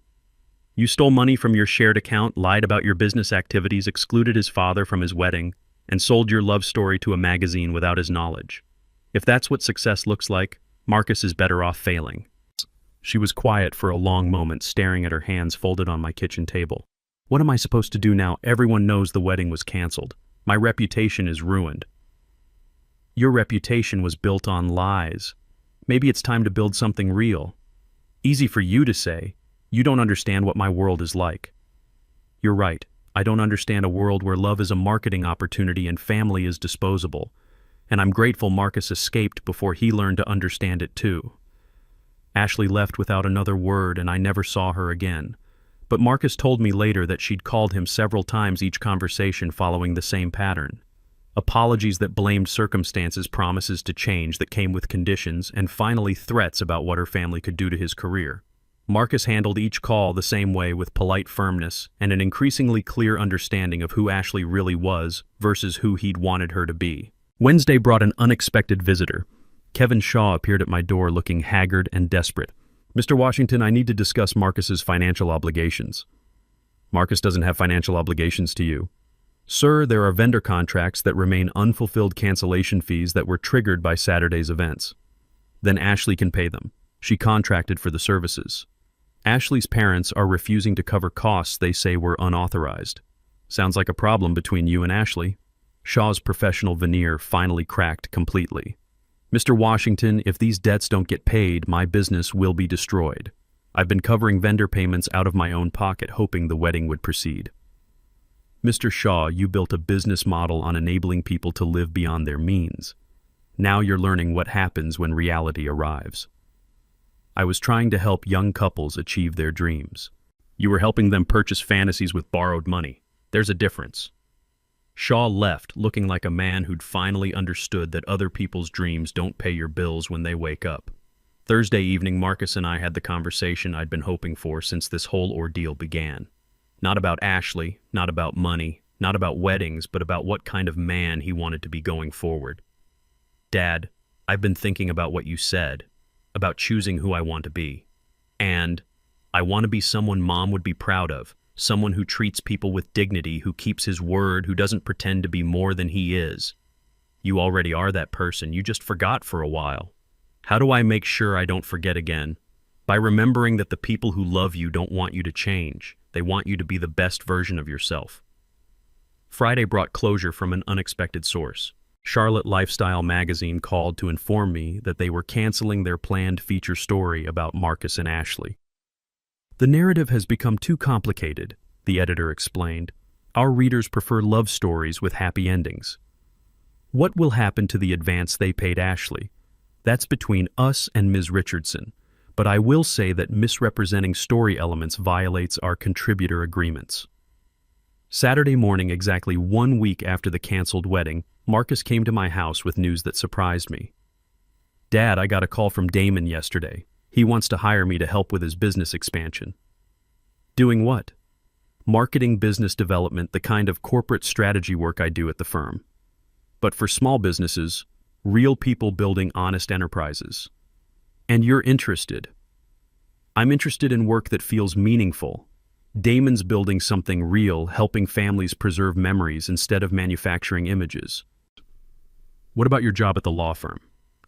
You stole money from your shared account, lied about your business activities, excluded his father from his wedding, and sold your love story to a magazine without his knowledge. If that's what success looks like, Marcus is better off failing. She was quiet for a long moment, staring at her hands folded on my kitchen table. What am I supposed to do now? Everyone knows the wedding was canceled. My reputation is ruined. Your reputation was built on lies. Maybe it's time to build something real. Easy for you to say. You don't understand what my world is like. You're right. I don't understand a world where love is a marketing opportunity and family is disposable. And I'm grateful Marcus escaped before he learned to understand it too. Ashley left without another word and I never saw her again. But Marcus told me later that she'd called him several times, each conversation following the same pattern. Apologies that blamed circumstances, promises to change that came with conditions, and finally threats about what her family could do to his career. Marcus handled each call the same way, with polite firmness and an increasingly clear understanding of who Ashley really was versus who he'd wanted her to be. Wednesday brought an unexpected visitor. Kevin Shaw appeared at my door looking haggard and desperate. Mr. Washington, I need to discuss Marcus's financial obligations. Marcus doesn't have financial obligations to you. Sir, there are vendor contracts that remain unfulfilled, cancellation fees that were triggered by Saturday's events. Then Ashley can pay them. She contracted for the services. Ashley's parents are refusing to cover costs they say were unauthorized. Sounds like a problem between you and Ashley. Shaw's professional veneer finally cracked completely. Mr. Washington, if these debts don't get paid, my business will be destroyed. I've been covering vendor payments out of my own pocket, hoping the wedding would proceed. Mr. Shaw, you built a business model on enabling people to live beyond their means. Now you're learning what happens when reality arrives. I was trying to help young couples achieve their dreams. You were helping them purchase fantasies with borrowed money. There's a difference. Shaw left, looking like a man who'd finally understood that other people's dreams don't pay your bills when they wake up. Thursday evening, Marcus and I had the conversation I'd been hoping for since this whole ordeal began. Not about Ashley, not about money, not about weddings, but about what kind of man he wanted to be going forward. Dad, I've been thinking about what you said, about choosing who I want to be. And I want to be someone Mom would be proud of, someone who treats people with dignity, who keeps his word, who doesn't pretend to be more than he is. You already are that person, you just forgot for a while. How do I make sure I don't forget again? By remembering that the people who love you don't want you to change. They want you to be the best version of yourself. Friday brought closure from an unexpected source. Charlotte Lifestyle magazine called to inform me that they were canceling their planned feature story about Marcus and Ashley. The narrative has become too complicated, the editor explained. Our readers prefer love stories with happy endings. What will happen to the advance they paid Ashley? That's between us and Ms. Richardson, but I will say that misrepresenting story elements violates our contributor agreements. Saturday morning, exactly 1 week after the canceled wedding, Marcus came to my house with news that surprised me. Dad, I got a call from Damon yesterday. He wants to hire me to help with his business expansion. Doing what? Marketing, business development, the kind of corporate strategy work I do at the firm. But for small businesses, real people building honest enterprises. And you're interested. I'm interested in work that feels meaningful. Damon's building something real, helping families preserve memories instead of manufacturing images. What about your job at the law firm?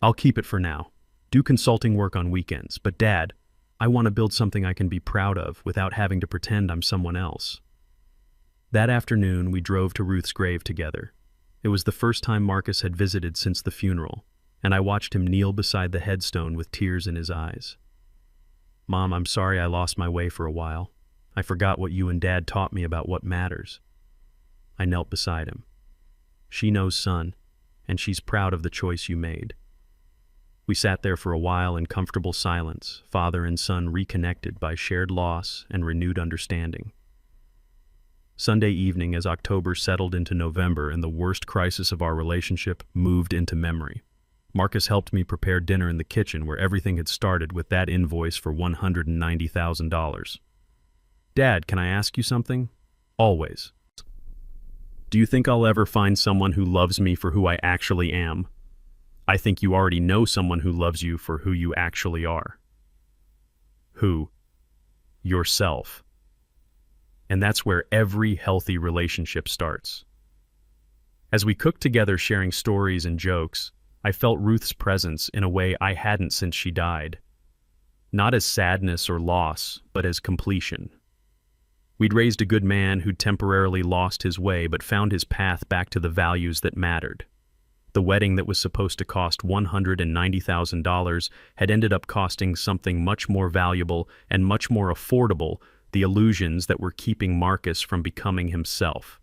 I'll keep it for now. Do consulting work on weekends, but Dad, I want to build something I can be proud of without having to pretend I'm someone else. That afternoon, we drove to Ruth's grave together. It was the first time Marcus had visited since the funeral, and I watched him kneel beside the headstone with tears in his eyes. Mom, I'm sorry I lost my way for a while. I forgot what you and Dad taught me about what matters. I knelt beside him. She knows, son, and she's proud of the choice you made. We sat there for a while in comfortable silence, father and son reconnected by shared loss and renewed understanding. Sunday evening, as October settled into November and the worst crisis of our relationship moved into memory, Marcus helped me prepare dinner in the kitchen where everything had started with that invoice for $190,000. "Dad, can I ask you something?" "Always." "Do you think I'll ever find someone who loves me for who I actually am?" "I think you already know someone who loves you for who you actually are." "Who?" "Yourself." And that's where every healthy relationship starts. As we cooked together sharing stories and jokes, I felt Ruth's presence in a way I hadn't since she died. Not as sadness or loss, but as completion. We'd raised a good man who'd temporarily lost his way but found his path back to the values that mattered. The wedding that was supposed to cost $190,000 had ended up costing something much more valuable and much more affordable, the illusions that were keeping Marcus from becoming himself.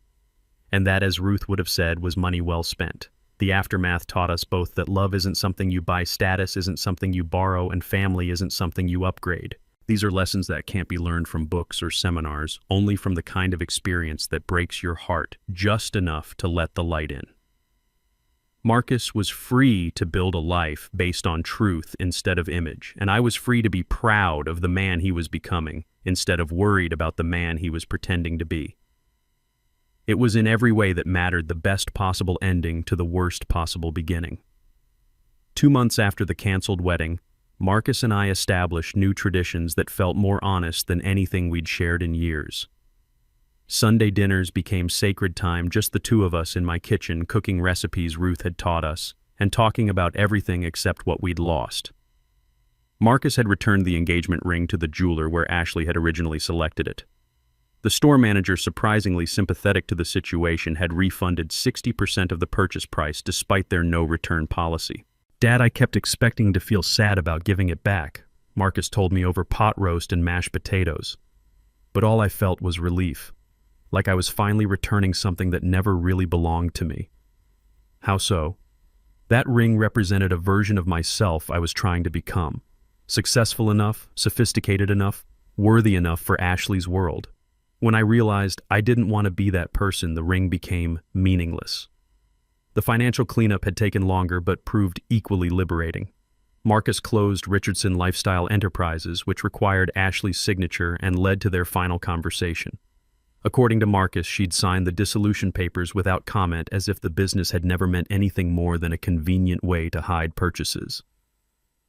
And that, as Ruth would have said, was money well spent. The aftermath taught us both that love isn't something you buy, status isn't something you borrow, and family isn't something you upgrade. These are lessons that can't be learned from books or seminars, only from the kind of experience that breaks your heart just enough to let the light in. Marcus was free to build a life based on truth instead of image, and I was free to be proud of the man he was becoming instead of worried about the man he was pretending to be. It was in every way that mattered the best possible ending to the worst possible beginning. 2 months after the canceled wedding, Marcus and I established new traditions that felt more honest than anything we'd shared in years. Sunday dinners became sacred time, just the two of us in my kitchen cooking recipes Ruth had taught us and talking about everything except what we'd lost. Marcus had returned the engagement ring to the jeweler where Ashley had originally selected it. The store manager, surprisingly sympathetic to the situation, had refunded 60% of the purchase price despite their no-return policy. "Dad, I kept expecting to feel sad about giving it back," Marcus told me over pot roast and mashed potatoes. But all I felt was relief, like I was finally returning something that never really belonged to me. How so? That ring represented a version of myself I was trying to become. Successful enough, sophisticated enough, worthy enough for Ashley's world. When I realized I didn't want to be that person, the ring became meaningless. The financial cleanup had taken longer but proved equally liberating. Marcus closed Richardson Lifestyle Enterprises, which required Ashley's signature and led to their final conversation. According to Marcus, she'd signed the dissolution papers without comment, as if the business had never meant anything more than a convenient way to hide purchases.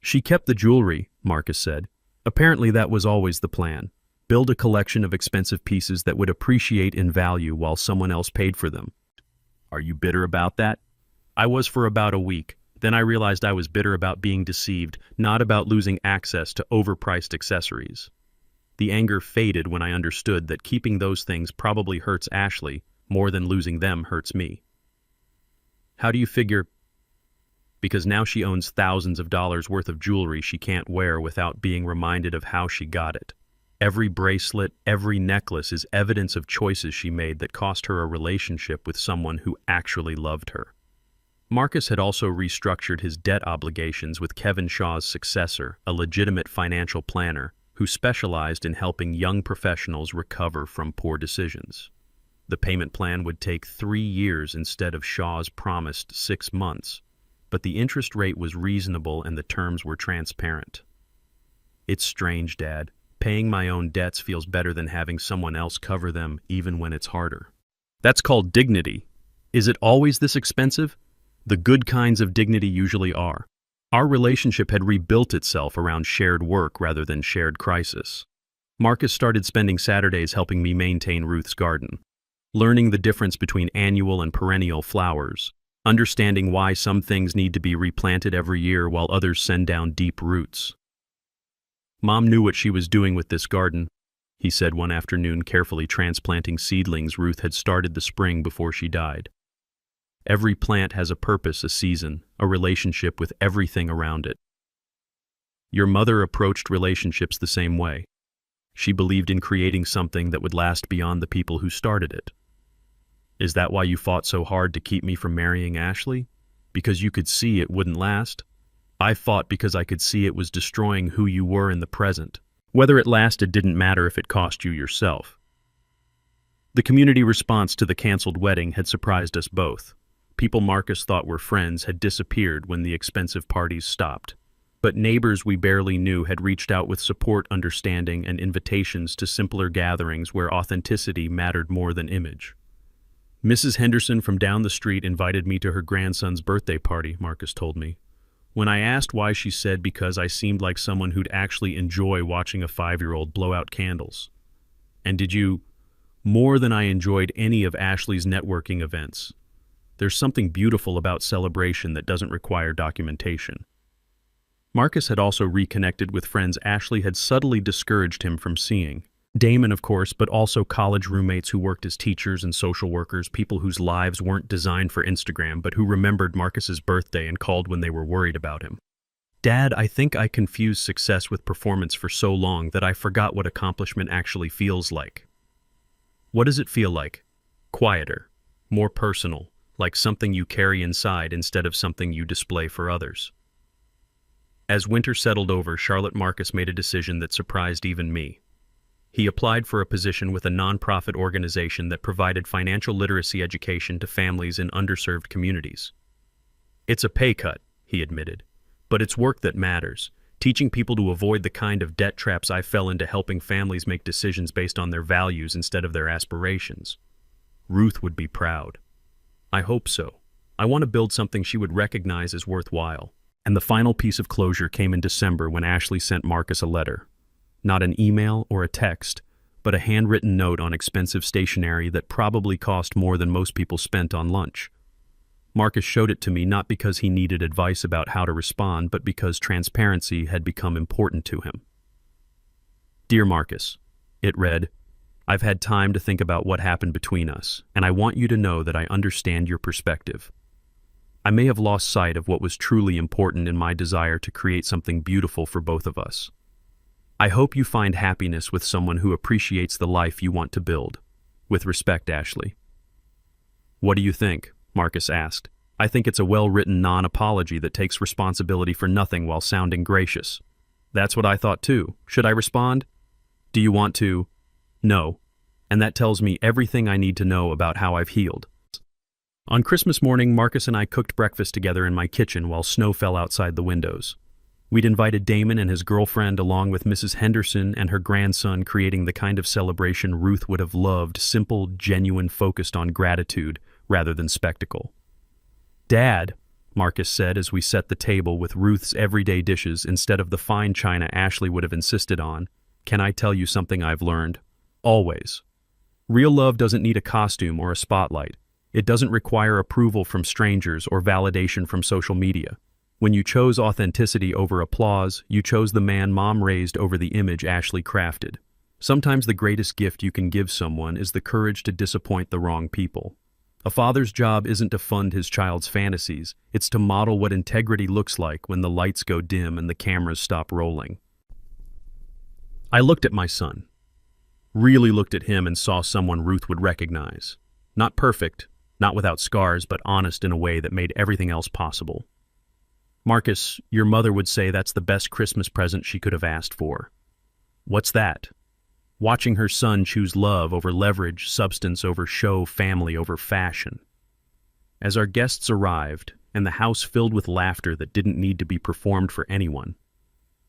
"She kept the jewelry," Marcus said. "Apparently that was always the plan. Build a collection of expensive pieces that would appreciate in value while someone else paid for them." "Are you bitter about that?" "I was for about a week. Then I realized I was bitter about being deceived, not about losing access to overpriced accessories. The anger faded when I understood that keeping those things probably hurts Ashley more than losing them hurts me." "How do you figure?" "Because now she owns thousands of dollars worth of jewelry she can't wear without being reminded of how she got it. Every bracelet, every necklace is evidence of choices she made that cost her a relationship with someone who actually loved her." Marcus had also restructured his debt obligations with Kevin Shaw's successor, a legitimate financial planner who specialized in helping young professionals recover from poor decisions. The payment plan would take 3 years instead of Shaw's promised 6 months, but the interest rate was reasonable and the terms were transparent. "It's strange, Dad. Paying my own debts feels better than having someone else cover them, even when it's harder." "That's called dignity. Is it always this expensive?" "The good kinds of dignity usually are." Our relationship had rebuilt itself around shared work rather than shared crisis. Marcus started spending Saturdays helping me maintain Ruth's garden, learning the difference between annual and perennial flowers, understanding why some things need to be replanted every year while others send down deep roots. "Mom knew what she was doing with this garden," he said one afternoon, carefully transplanting seedlings Ruth had started the spring before she died. "Every plant has a purpose, a season, a relationship with everything around it. Your mother approached relationships the same way. She believed in creating something that would last beyond the people who started it. Is that why you fought so hard to keep me from marrying Ashley? Because you could see it wouldn't last?" I fought because I could see it was destroying who you were in the present. Whether it lasted didn't matter if it cost you yourself. The community response to the canceled wedding had surprised us both. People Marcus thought were friends had disappeared when the expensive parties stopped. But neighbors we barely knew had reached out with support, understanding, and invitations to simpler gatherings where authenticity mattered more than image. Mrs. Henderson from down the street invited me to her grandson's birthday party, Marcus told me. When I asked why, she said because I seemed like someone who'd actually enjoy watching a 5-year-old blow out candles. And did you? More than I enjoyed any of Ashley's networking events. There's something beautiful about celebration that doesn't require documentation. Marcus had also reconnected with friends Ashley had subtly discouraged him from seeing. Damon, of course, but also college roommates who worked as teachers and social workers, people whose lives weren't designed for Instagram, but who remembered Marcus's birthday and called when they were worried about him. Dad, I think I confused success with performance for so long that I forgot what accomplishment actually feels like. What does it feel like? Quieter, more personal, like something you carry inside instead of something you display for others. As winter settled over, Charlotte Marcus made a decision that surprised even me. He applied for a position with a nonprofit organization that provided financial literacy education to families in underserved communities. It's a pay cut, he admitted, but it's work that matters, teaching people to avoid the kind of debt traps I fell into, helping families make decisions based on their values instead of their aspirations. Ruth would be proud. I hope so. I want to build something she would recognize as worthwhile. And the final piece of closure came in December when Ashley sent Marcus a letter. Not an email or a text, but a handwritten note on expensive stationery that probably cost more than most people spent on lunch. Marcus showed it to me not because he needed advice about how to respond, but because transparency had become important to him. Dear Marcus, it read, I've had time to think about what happened between us, and I want you to know that I understand your perspective. I may have lost sight of what was truly important in my desire to create something beautiful for both of us. I hope you find happiness with someone who appreciates the life you want to build. With respect, Ashley. What do you think? Marcus asked. I think it's a well-written non-apology that takes responsibility for nothing while sounding gracious. That's what I thought too. Should I respond? Do you want to? No. And that tells me everything I need to know about how I've healed. On Christmas morning, Marcus and I cooked breakfast together in my kitchen while snow fell outside the windows. We'd invited Damon and his girlfriend along with Mrs. Henderson and her grandson, creating the kind of celebration Ruth would have loved, simple, genuine, focused on gratitude rather than spectacle. Dad, Marcus said as we set the table with Ruth's everyday dishes instead of the fine china Ashley would have insisted on, can I tell you something I've learned? Always. Real love doesn't need a costume or a spotlight. It doesn't require approval from strangers or validation from social media. When you chose authenticity over applause, you chose the man Mom raised over the image Ashley crafted. Sometimes the greatest gift you can give someone is the courage to disappoint the wrong people. A father's job isn't to fund his child's fantasies, it's to model what integrity looks like when the lights go dim and the cameras stop rolling. I looked at my son. Really looked at him and saw someone Ruth would recognize. Not perfect, not without scars, but honest in a way that made everything else possible. Marcus, your mother would say that's the best Christmas present she could have asked for. What's that? Watching her son choose love over leverage, substance over show, family over fashion. As our guests arrived, and the house filled with laughter that didn't need to be performed for anyone,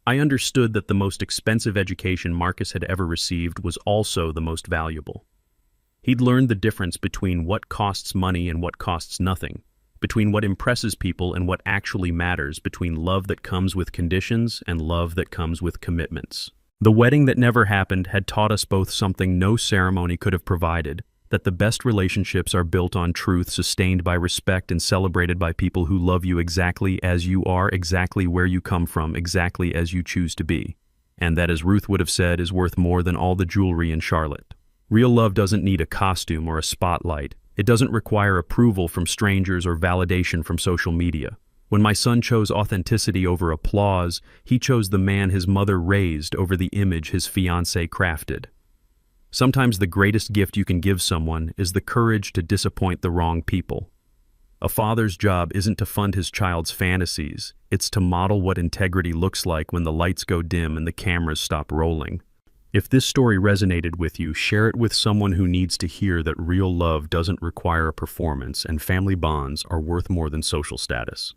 I understood that the most expensive education Marcus had ever received was also the most valuable. He'd learned the difference between what costs money and what costs nothing, between what impresses people and what actually matters, between love that comes with conditions and love that comes with commitments. The wedding that never happened had taught us both something no ceremony could have provided, that the best relationships are built on truth, sustained by respect and celebrated by people who love you exactly as you are, exactly where you come from, exactly as you choose to be. And that, as Ruth would have said, is worth more than all the jewelry in Charlotte. Real love doesn't need a costume or a spotlight. It doesn't require approval from strangers or validation from social media. When my son chose authenticity over applause, he chose the man his mother raised over the image his fiancé crafted. Sometimes the greatest gift you can give someone is the courage to disappoint the wrong people. A father's job isn't to fund his child's fantasies, it's to model what integrity looks like when the lights go dim and the cameras stop rolling. If this story resonated with you, share it with someone who needs to hear that real love doesn't require a performance and family bonds are worth more than social status.